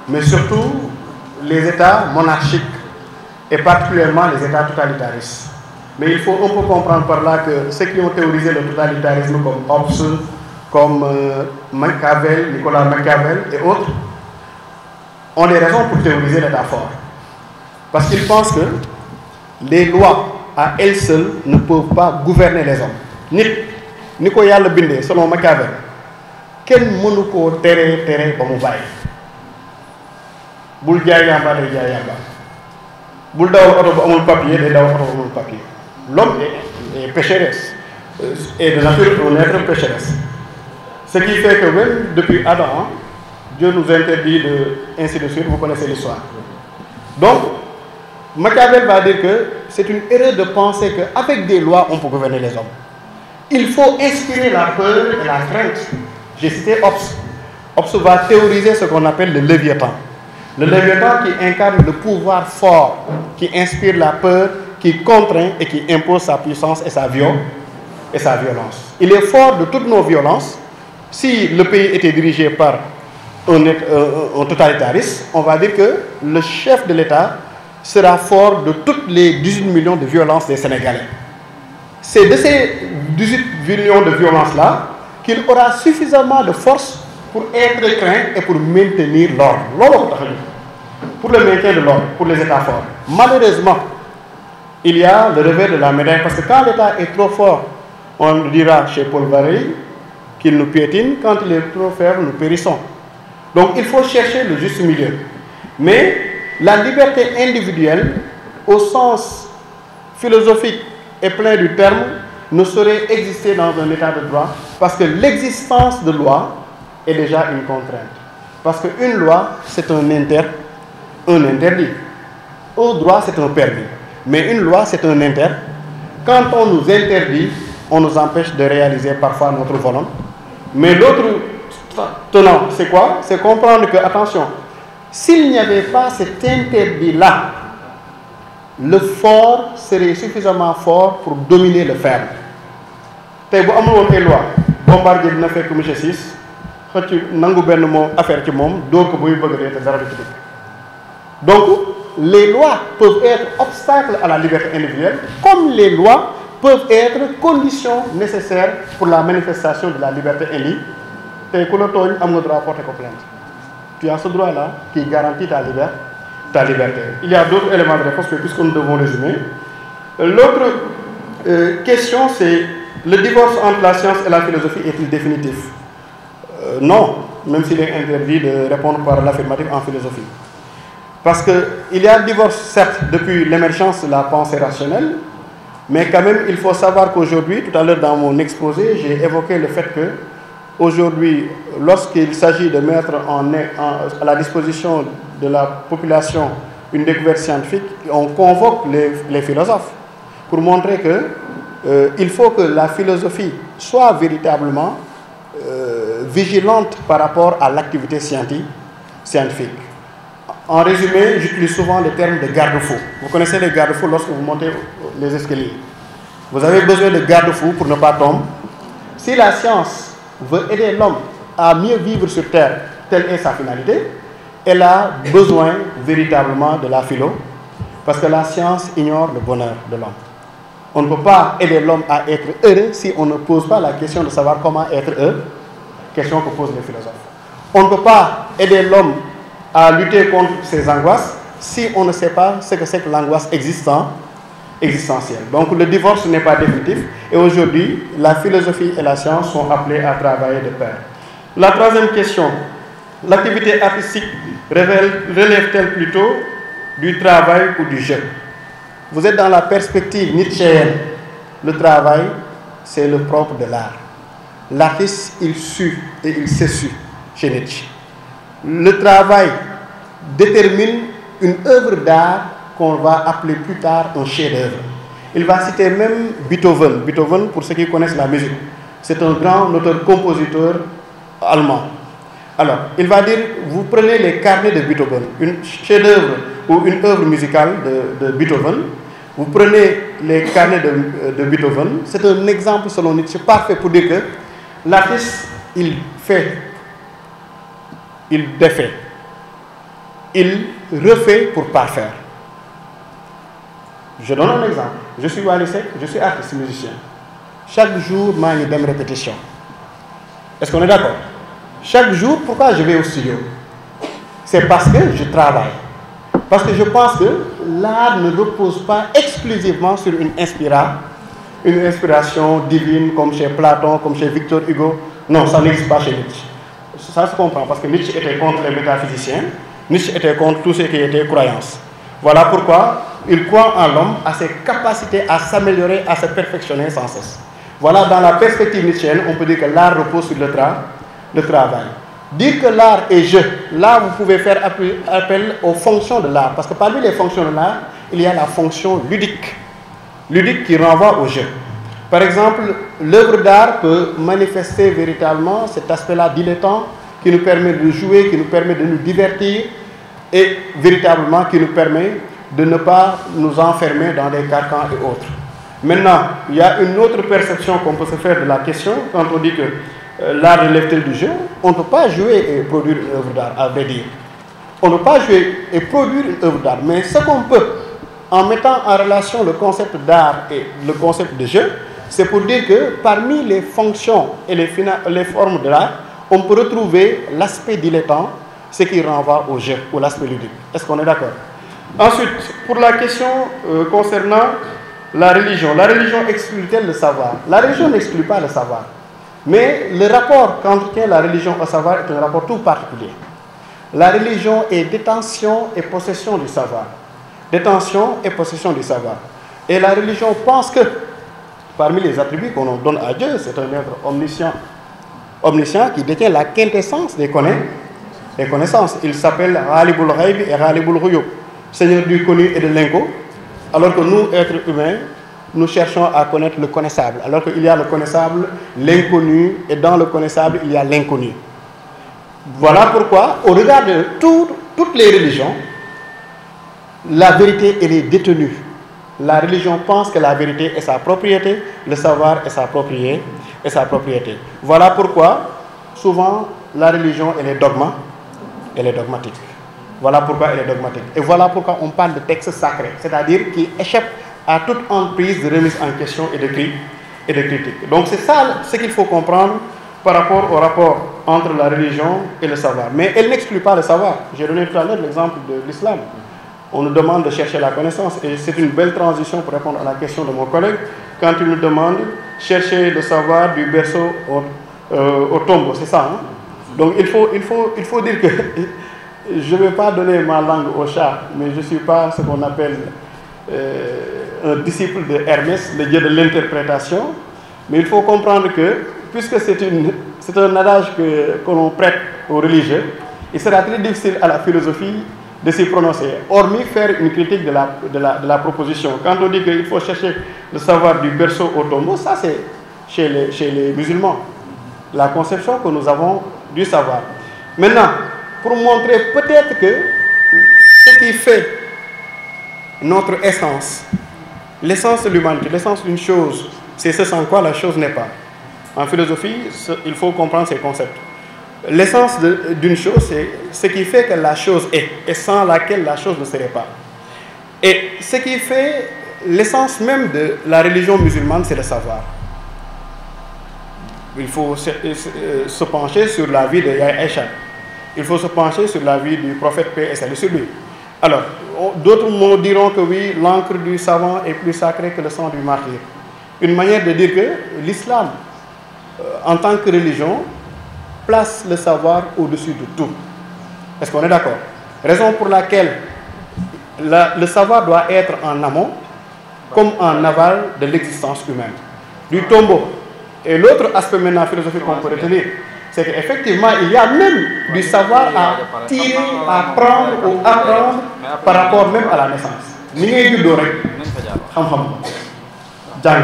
mais surtout les États monarchiques et particulièrement les États totalitaristes. Mais il faut un peu comprendre par là que ceux qui ont théorisé le totalitarisme comme Hobbes, comme Machiavel, Nicolas Machiavel et autres, ont des raisons pour théoriser l'État fort. Parce qu'ils pensent que les lois à elles seules ne peuvent pas gouverner les hommes. Ni ko yàlla bindee selon Machiavel kenn mënu koo tere ba mu bàyyi. Bul jaay yàmba day jaay yàmba. Bul dawal oto bu amul papier day dawal oto bu amul papier. L'homme est pécheresse et de nature un être pécheresse. Ce qui fait que même depuis Adam, Dieu nous interdit de ainsi de suite, vous connaissez l'histoire. Donc, Machiavel va dire que c'est une erreur de penser qu'avec des lois, on peut gouverner les hommes. Il faut inspirer la peur et la crainte. J'ai cité Hobbes. Hobbes va théoriser ce qu'on appelle le Léviathan. Le Léviathan qui incarne le pouvoir fort, qui inspire la peur, qui contraint et qui impose sa puissance et sa violence. Il est fort de toutes nos violences. Si le pays était dirigé par un totalitariste, on va dire que le chef de l'État sera fort de toutes les 18 millions de violences des Sénégalais. C'est de ces 18 millions de violences-là qu'il aura suffisamment de force pour être craint et pour maintenir l'ordre. Pour le maintien de l'ordre, pour les États forts. Malheureusement, il y a le revers de la médaille, parce que quand l'État est trop fort, on dira chez Paul Valéry qu'il nous piétine, quand il est trop faible, nous périssons. Donc il faut chercher le juste milieu. Mais la liberté individuelle, au sens philosophique et plein du terme, ne saurait exister dans un état de droit, parce que l'existence de loi est déjà une contrainte. Parce qu'une loi, c'est un interdit. Un droit, c'est un permis. Mais une loi, c'est un interdit. Quand on nous interdit, on nous empêche de réaliser parfois notre volonté. Mais l'autre tenant, c'est quoi? C'est comprendre que, attention, s'il n'y avait pas cet interdit-là, le fort serait suffisamment fort pour dominer le faible. Tay bu amul won ay loi Bombardier dina fekk monsieur 6 xëcc nangu benn moom affaire ci moom dóor ko buy bëgg dee te dara du ci dëkk. Donc les lois peuvent être obstacles à la liberté individuelle, comme les lois peuvent être conditions nécessaires pour la manifestation de la liberté individuelle. Tey ku la tooñ am nga droit porter ko plainte. Tu as ce droit-là qui garantit ta liberté. Il y a d'autres éléments de réponse, mais puisque nous devons résumer. L'autre question, c'est le divorce entre la science et la philosophie est-il définitif? Non, même s'il est interdit de répondre par l'affirmative en philosophie. Parce qu'il y a un divorce, certes, depuis l'émergence de la pensée rationnelle, mais quand même, il faut savoir qu'aujourd'hui, tout à l'heure dans mon exposé, j'ai évoqué le fait que aujourd'hui, lorsqu'il s'agit de mettre à la disposition de la population une découverte scientifique, on convoque les philosophes pour montrer qu'il faut que la philosophie soit véritablement vigilante par rapport à l'activité scientifique. En résumé, j'utilise souvent le terme de garde-fou. Vous connaissez les garde-fous lorsque vous montez les escaliers. Vous avez besoin de garde-fous pour ne pas tomber. Si la science veut aider l'homme à mieux vivre sur Terre, telle est sa finalité, elle a besoin véritablement de la philo, parce que la science ignore le bonheur de l'homme. On ne peut pas aider l'homme à être heureux si on ne pose pas la question de savoir comment être heureux, question que posent les philosophes. On ne peut pas aider l'homme à lutter contre ses angoisses si on ne sait pas ce que c'est que l'angoisse existentielle. Donc le divorce n'est pas définitif et aujourd'hui, la philosophie et la science sont appelées à travailler de pair. La troisième question, l'activité artistique relève-t-elle plutôt du travail ou du jeu? Vous êtes dans la perspective nietzschéenne. Le travail, c'est le propre de l'art. L'artiste, il sue et il s'essuie chez Nietzsche. Le travail détermine une œuvre d'art qu'on va appeler plus tard un chef-d'œuvre. Il va citer même Beethoven. Beethoven, pour ceux qui connaissent la musique, c'est un grand auteur-compositeur allemand. Alors, il va dire, vous prenez les carnets de Beethoven, une chef-d'œuvre ou une œuvre musicale de Beethoven, vous prenez les carnets de Beethoven, c'est un exemple selon Nietzsche parfait pour dire que l'artiste, il fait, il défait, il refait pour parfaire. Je donne un exemple. Je suis Wally Seck, je suis artiste musicien. Chaque jour, je fais des répétitions. Est-ce qu'on est d'accord? Chaque jour, pourquoi je vais au studio? C'est parce que je travaille. Parce que je pense que l'art ne repose pas exclusivement sur une inspiration divine comme chez Platon, comme chez Victor Hugo. Non, ça n'existe pas chez Nietzsche. Ça se comprend parce que Nietzsche était contre les métaphysiciens, Nietzsche était contre tout ce qui était croyance. Voilà pourquoi il croit en l'homme, à ses capacités à s'améliorer, à se perfectionner sans cesse. Voilà, dans la perspective nietzschéenne, on peut dire que l'art repose sur le travail. Dire que l'art est jeu, là vous pouvez faire appel aux fonctions de l'art, parce que parmi les fonctions de l'art, il y a la fonction ludique qui renvoie au jeu. Par exemple, l'œuvre d'art peut manifester véritablement cet aspect-là dilettant qui nous permet de jouer, qui nous permet de nous divertir et véritablement qui nous permet de ne pas nous enfermer dans des carcans et autres. Maintenant, il y a une autre perception qu'on peut se faire de la question quand on dit que l'art relève-t-il du jeu? On ne peut pas jouer et produire une œuvre d'art, à vrai dire. On ne peut pas jouer et produire une œuvre d'art, mais ce qu'on peut, en mettant en relation le concept d'art et le concept de jeu, c'est pour dire que parmi les fonctions et les formes de l'art, on peut retrouver l'aspect dilettant, ce qui renvoie au jeu, ou l'aspect ludique. Est-ce qu'on est d'accord? Ensuite, pour la question concernant la religion exclut-elle le savoir? La religion n'exclut pas le savoir. Mais le rapport qu'entretient la religion au savoir est un rapport tout particulier. La religion est détention et possession du savoir. Détention et possession du savoir. Et la religion pense que, parmi les attributs qu'on donne à Dieu, c'est un être omniscient qui détient la quintessence des connaissances. Il s'appelle Ghalibul Ghaib et Ghalibul Ghuyub, Seigneur du connu et de l'inconnu, alors que nous, êtres humains, nous cherchons à connaître le connaissable, alors qu'il y a le connaissable, l'inconnu, et dans le connaissable, il y a l'inconnu. Voilà pourquoi, au regard de toutes les religions, la vérité, elle est détenue. La religion pense que la vérité est sa propriété, le savoir est sa propriété. Voilà pourquoi, souvent, la religion, elle est dogmatique. Voilà pourquoi elle est dogmatique. Et voilà pourquoi on parle de textes sacrés, c'est-à-dire qui échappent à toute emprise de remise en question et de critique. Donc c'est ça ce qu'il faut comprendre par rapport au rapport entre la religion et le savoir. Mais elle n'exclut pas le savoir. J'ai donné tout à l'heure l'exemple de l'islam. On nous demande de chercher la connaissance et c'est une belle transition pour répondre à la question de mon collègue quand il nous demande de chercher le savoir du berceau au tombeau. C'est ça, hein? Donc il faut dire que je ne vais pas donner ma langue au chat, mais je ne suis pas ce qu'on appelle un disciple de Hermès, le dieu de l'interprétation. Mais il faut comprendre que, puisque c'est un adage que l'on prête aux religieux, il sera très difficile à la philosophie de s'y prononcer, hormis faire une critique de la proposition. Quand on dit qu'il faut chercher le savoir du berceau au tombeau, ça c'est chez les musulmans, la conception que nous avons du savoir. Maintenant, pour montrer peut-être que qui fait notre essence, l'essence de l'humanité, l'essence d'une chose, c'est ce sans quoi la chose n'est pas. En philosophie, il faut comprendre ces concepts. L'essence d'une chose, c'est ce qui fait que la chose est, et sans laquelle la chose ne serait pas. Et ce qui fait l'essence même de la religion musulmane, c'est le savoir. Il faut se pencher sur la vie de Aïcha. Il faut se pencher sur la vie du prophète paix et salut sur lui. Alors, d'autres mots diront que oui, l'encre du savant est plus sacrée que le sang du martyr. Une manière de dire que l'islam, en tant que religion, place le savoir au-dessus de tout. Est-ce qu'on est d'accord? Raison pour laquelle le savoir doit être en amont comme en aval de l'existence humaine. Du tombeau. Et l'autre aspect maintenant philosophique qu'on peut retenir, c'est qu'effectivement, il y a même du savoir à tirer, à prendre ou apprendre par rapport même à la naissance. Ni ngay juddoo rek xam-xam jàng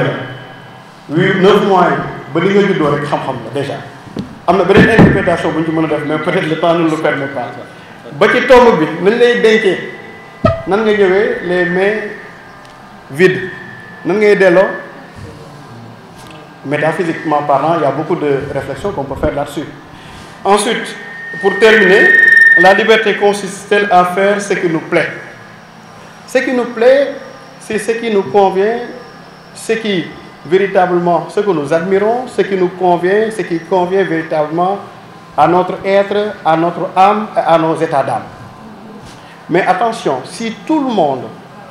9 mois ba li nga juddoo rek xam-xam la déjà. Am na beneen interprétation bu ñu ci mën a def mais peut-être le temps ne le permet pas. Ba ci tomb bi nañ lay dencee nan nga ñëwee les mains vides nan ngay delloo. Métaphysiquement parlant, il y a beaucoup de réflexions qu'on peut faire là-dessus. Ensuite, pour terminer, la liberté consiste-t-elle à faire ce qui nous plaît? Ce qui nous plaît, c'est ce qui nous convient, ce qui véritablement, ce que nous admirons, ce qui nous convient, ce qui convient véritablement à notre être, à notre âme et à nos états d'âme. Mais attention, si tout le monde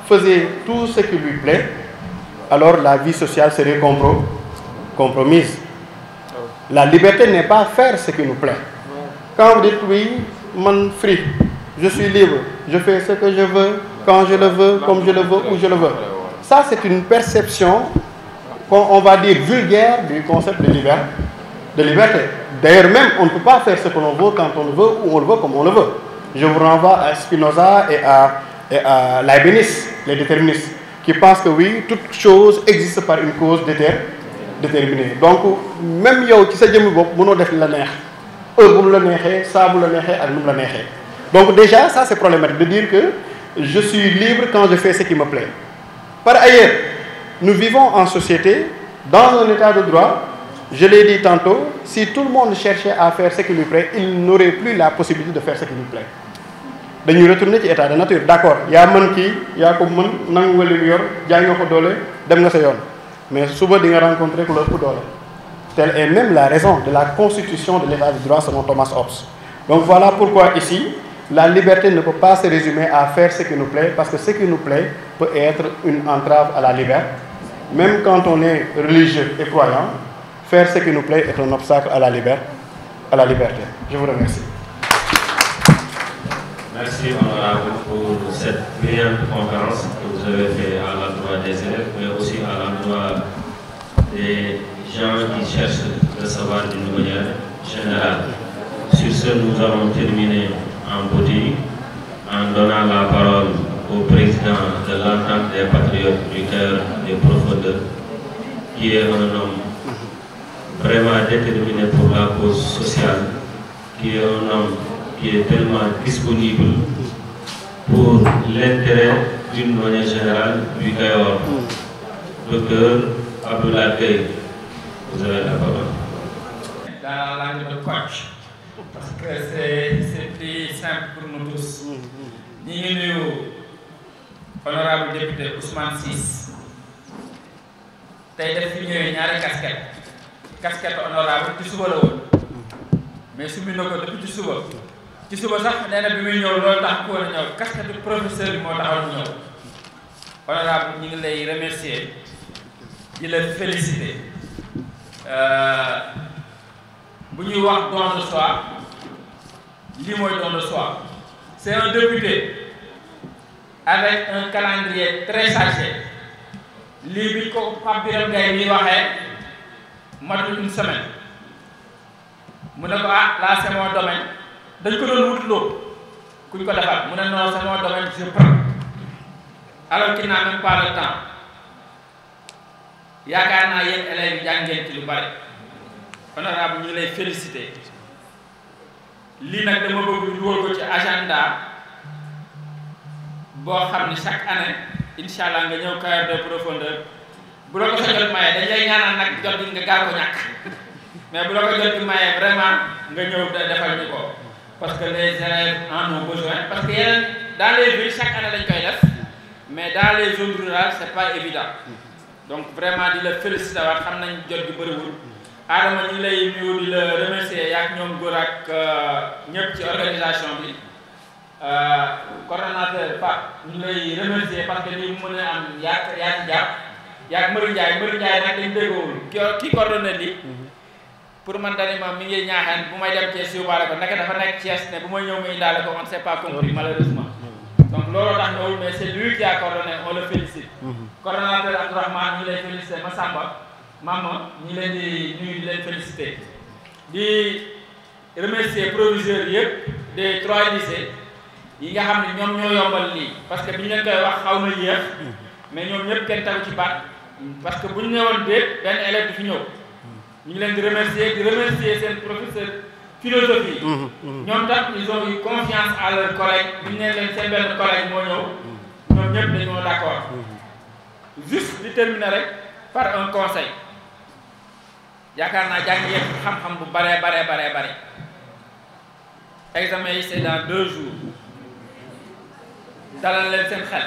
faisait tout ce qui lui plaît, alors la vie sociale serait compromise. La liberté n'est pas faire ce qui nous plaît. Quand vous dites oui, man free, je suis libre, je fais ce que je veux, quand je le veux, comme je le veux, où je le veux. Ça, c'est une perception, on va dire vulgaire, du concept de liberté. D'ailleurs même, on ne peut pas faire ce que l'on veut quand on le veut, ou on le veut comme on le veut. Je vous renvoie à Spinoza et à Leibniz, les déterministes, qui pensent que oui, toute chose existe par une cause déterminée. Donc, même yow ci sa jëmmi bopp mënoo def la neex heure bu la neexee saa bu la neexee ak nu mu la neexee. Donc déjà ça c'est problématique de dire que je suis libre quand je fais ce qui me plaît. Par ailleurs, nous vivons en société dans un état de droit. Je l'ai dit tantôt, si tout le monde cherchait à faire ce qui lui plaît, il n'aurait plus la possibilité de faire ce qui lui plaît. Dañuy retourner ci état de nature. D'accord, yaa mën kii yaa ko mën nangu nga li yor jaay nga ko doole dem nga sa yoon. Mais souvent, on va rencontrer que leur doole. Telle est même la raison de la constitution de l'état de droit selon Thomas Hobbes. Donc voilà pourquoi ici, la liberté ne peut pas se résumer à faire ce qui nous plaît, parce que ce qui nous plaît peut être une entrave à la liberté. Même quand on est religieux et croyant, faire ce qui nous plaît est un obstacle à la liberté. Je vous remercie. Merci honorable pour cette brillante conférence que vous avez faite à l'endroit des élèves, mais aussi à l'endroit des gens qui cherchent le savoir d'une manière générale. Sur ce, nous allons terminer en beauté en donnant la parole au président de l'entente des patriotes du cœur des profondeurs, qui est un homme vraiment déterminé pour la cause sociale, qui est un homme qui est tellement disponible pour l'intérêt d'une manière générale du Kayor. Docteur Abdoulaye Gueye, vous avez la parole. Dans la langue de coach, parce que c'est plus simple pour nous tous. Nous sommes honorable député Ousmane Ciss. Tay def fi ñëwé ñaari casquette honorable ci suba la woon mais su mi nako depuis ci suba sax nee na bi muy ñëw loolu tax ko war a ñëw casquette du professeur bi moo taxaw ñëw honorable ñu ngi lay remercier di la féliciter bu ñuy wax don de soi lii mooy don de soi. C'est un député avec un calendrier très chargé. lii bi ko Pape Birame Gaye mi waxee matul une semaine mu ne ko là c'est mon domaine dañ ko doon wutloo kuñ ko defal mu ne non c'est mon domaine je prends alors qu'il n'a même pas le temps yaakaar naa yéen élèves yi jàngeen ci lu bari honorable ñu ngi lay féliciter lii nag dama bëgg ñu dugal ko ci agenda boo xam ne chaque année incha allah nga ñëw carrière de profondeur bu la ko sa jot maye dañ lay ñaanal nag jot gi nga gaaw ko ñàkk mais bu la ko jot gi maye vraiment nga ñëw defal ñu ko parce que les élèves en ont besoin parce que yeneen dans les villes chaque année dañ koy def mais dans les zones rurales c'est pas évident donc vraiment di la féliciter waat xam nañ jot gi bëriwul Adama ñu lay nuyu di la remercier yaak ñoom góor ak ñëpp ci organisation bi coordonnateur Pape ñu lay remercier parce que lii mu mën a am yaa ci jàpp yaak Mari Ndiaye nag dañ déggoowul ki coordonné lii pour man dani ma mi ngi ñaaxaan bu may dem Thiès yóbbaale ko nekk dafa nekk Thiès ne bu may ñëw mu indaale ko on s'est pas compris malheureusement donc looloo tax ñëwul mais c'est lui qui a coordonné on le félicite coordonnateur Abdourahmane ñu lay féliciter Massamba Mama ñu leen di nuyu di leen féliciter di remercier proviseurs yëpp des 3 lycées yi nga xam ne ñoom ñoo yombal lii parce que bi ñu leen koy wax xaw na yéex mais ñoom ñëpp kenn tagu ci baat parce que bu ñu ñëwoon déet benn élève du fi ñëw ñu ngi leen di remercier seen professeur philosophie ñoom tam ils ont eu confiance à leur collègue bu ñu nee leen seen benn collègue moo ñëw ñoom ñëpp dañoo d'accord juste di terminer rek par un conseil yaakaar naa jàng yëpp xam-xam bu bare examen yi c'est dans 2 jours dalal leen seen xel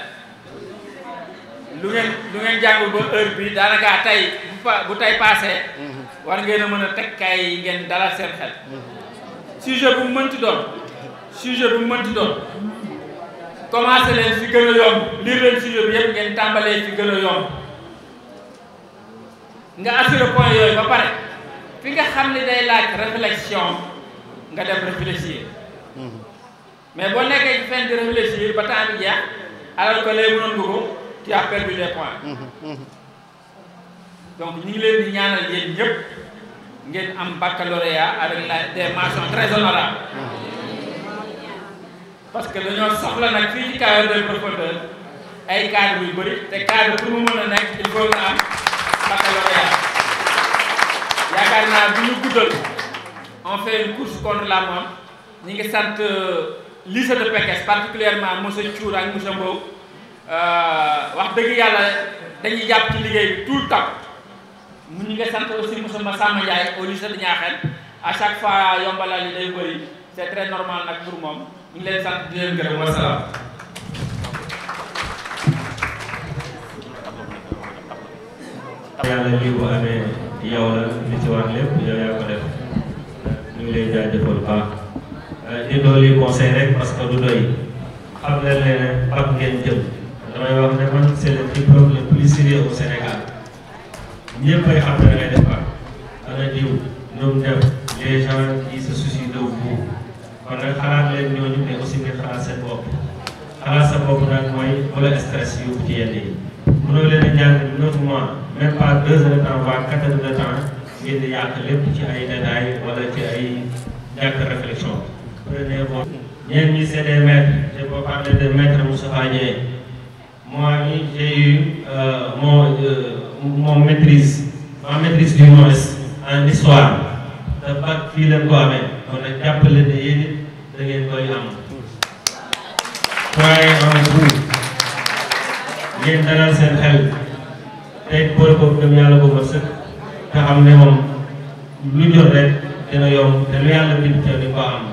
lu ngeen jàngul ba heure bi daanaka tey bu tey passé war ngeen a mën a teg kay yi ngeen dalal seen xel sujet bu mu mënti doon commencé leen fi gën a yomb lire leen sujet bi yëpp ngeen tàmbalee fi gën a yomb nga assuré point yooyu ba pare fi nga xam ne day laaj réflexion nga dem réfléchir mais boo nekkee ci fin de réfléchir ba temps bi jeex alors que lay mënoon nga ko tu as perdu des points donc ñu ngi leen di ñaanal yéen ñëpp ngeen am baccalauréat avec des mentions très honorables parce que dañoo soxla nag fii ci carrière de profondeur ay cadres yu bëri te cadre pour mu mën a nekk il faut nga am baccalauréat yaakaar naa bu ñu guddal on fait une course contre la montre ñi ngi sant lycée de Pekes particulièrement monsieur Thiour ak monsieur Mbow wax dëgg yàlla dañuy jàpp ci liggéey bi tout le temps ñu ngi sant aussi monsieur Massamba Ndiaye au lycée de Niakhène à chaque fois yombalal yi day bëri c'est très normal nag pour moom ñu ngi leen sant di leen gërëm wasalaam. yàlla lii bu amee yow la li ci war lépp yow yaa ko def ñu ngi lay jaajëfal baax di dolli conseil rek parce que du doy xam leen ne Pape ngeen jëm damay wax ne man c'est le diplôme le plus sérieux au Sénégal ñëpp ay xam ne da ngay def Pape ana diw ñoom def les gens qui se soucient de vous kon nag xalaat leen ñooñu mais aussi ngeen xalaat seen bopp xalaat sa bopp nag mooy bu la stress yóbbu ci yenn yi mënoo leen a jàng 9 mois même pas 2 heures de temps voire 4 heures de temps ngeen di yàq lépp ci ay détails wala ci ay ñàkk réflexion. prenez bon ñeen ñi c'est des maîtres je peux parler de maître Moustapha Dieng moi j'ai eu ma maîtrise du moins en histoire te bac fii leen ko amee kon nag jàppale ne yéen it da ngeen koy am croyez en vous ngeen dalal seen xel tey boole ko gëm yàlla ko ma sëkk te xam ne moom lu jot rek dina yomb te lu yàlla bind ca di ko am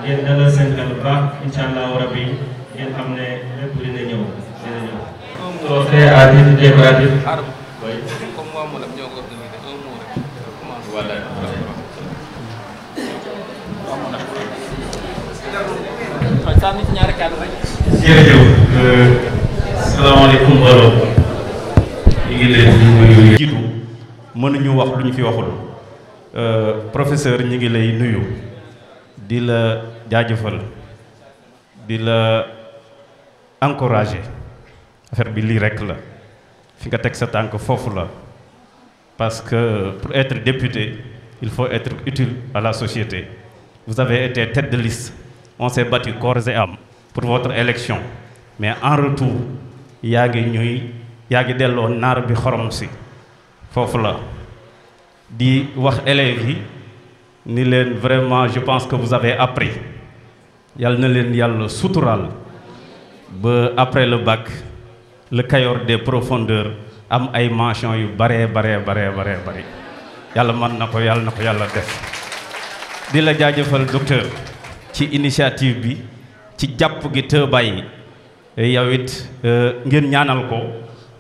ngeen dalal seen xel bu baax incha allahu rabbi ngeen xam ne lépp dina ñëw soo fee à titre décoratif jërëjëf salaamaaleykum mbooloo ñu ngi leen di nuyu jiitu mënuñu wax lu ñu fi waxul professeur ñi ngi lay nuyu di la jaajëfal di la encourager affaire bi lii rekk la fi nga teg sa tànk foofu la parce que pour être député il faut être utile à la société vous avez été tête de liste on s'est battu corps et âme pour votre élection mais en retour yaa ngi delloo naar bi xorom si foofu la di wax élèves yi ni leen vraiment je pense que vous avez appris yàlla na leen yàlla suturaal ba après le bac le Kayor des profondeurs am ay mention yu bare yàlla mën na ko yàlla def di la jaajëfal docteur ci initiative bi ci jàpp gi te bàyyi yow it ngeen ñaanal ko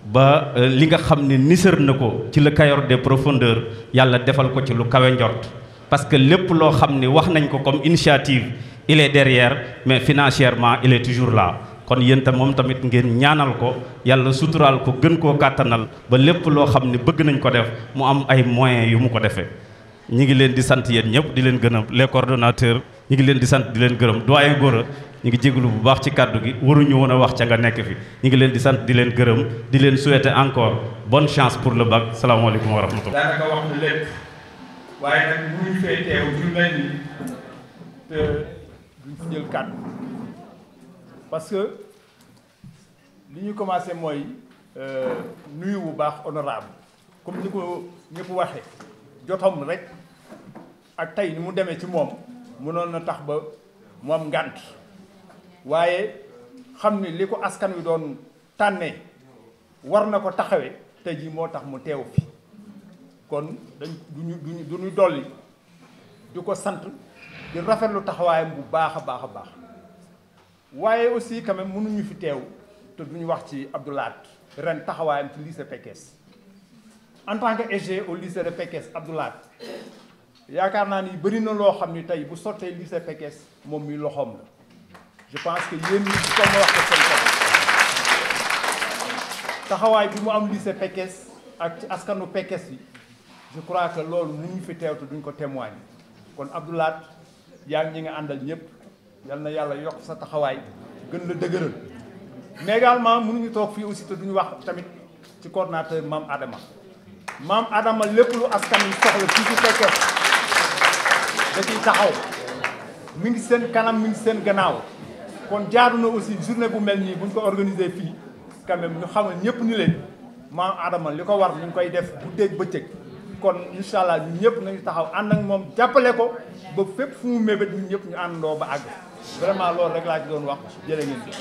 ba li nga xam ne nisër na ko ci le Kayor des profondeurs yàlla defal ko ci lu kawe njort parce que lépp loo xam ne wax nañ ko comme initiative il est derrière mais financièrement il est toujours là kon yéen tam moom tamit ngeen ñaanal ko yàlla suturaal ko gën koo kàttanal ba lépp loo xam ne bëgg nañ ko def mu am ay moyens yu mu ko defee ñi ngi leen di sant yéen ñëpp di leen gërëm les coordonnateurs ñi ngi leen di sant di leen gërëm doyen Gora ñi ngi jégalu bu baax ci kàddu gi waruñu woon a wax ca nga nekk fi ñi ngi leen di sant di leen gërëm di leen souhaiter encore bonne chance pour le bac salaamaaleykum wa rahmatullah. daanaka wax na lépp waaye nag mënuñ fee teew ñu mel ni te duñ fi jël kàddu parce que li ñu commencé mooy nuyu bu baax honorable comme ni ko ñëpp waxee jotom rek ak tey ni mu demee ci moom mënoon na tax ba mu am ngànt waaye xam ni li ko askan wi doon tànnee war na ko taxawee tey jii moo tax mu teew fi kon dañ duñu dolli di ko sant di rafetlu taxawaayam bu baax a baax waaye aussi quand même mënuñu fi teew te duñu wax ci Abdou Lahad ren taxawaayam ci lycée Pekes en tant que EG au lycée de Pekes Abdou Lahad yaakaar naa ni bëri na loo xam ni tey bu sottee lycée Pekes moom mi loxoom la je pense que yéen ñi comme wax ko seen taxawaay bi mu am lycée Pekes ak ci askanu Pekes yi je crois que loolu mënuñu fi teew te duñ ko témoigner kon Abdou Lahad yaa ngi ñi nga àndal ñëpp yal na yàlla yokk sa taxawaay gën la dëgëral mais également mënuñu toog fii aussi te duñu wax tamit ci coordonnateur Mame Adama lépp lu askan wi soxla fii ci Pekes da ciy taxaw mi ngi seen kanam mi ngi seen gannaaw kon jaadu na aussi journée bu mel nii buñ ko organiser fii quand même ñu xamal ñëpp ni leen Mame Adama li ko war ñu ngi koy def guddeeg bëccëg kon incha allah ñun ñëpp nañu taxaw ànd ak moom jàppale ko ba fépp fu mu mébét ñun ñëpp ñu àndandoo ba àgg vraiment loolu rek laa ci doon wax jërë ngeen jëf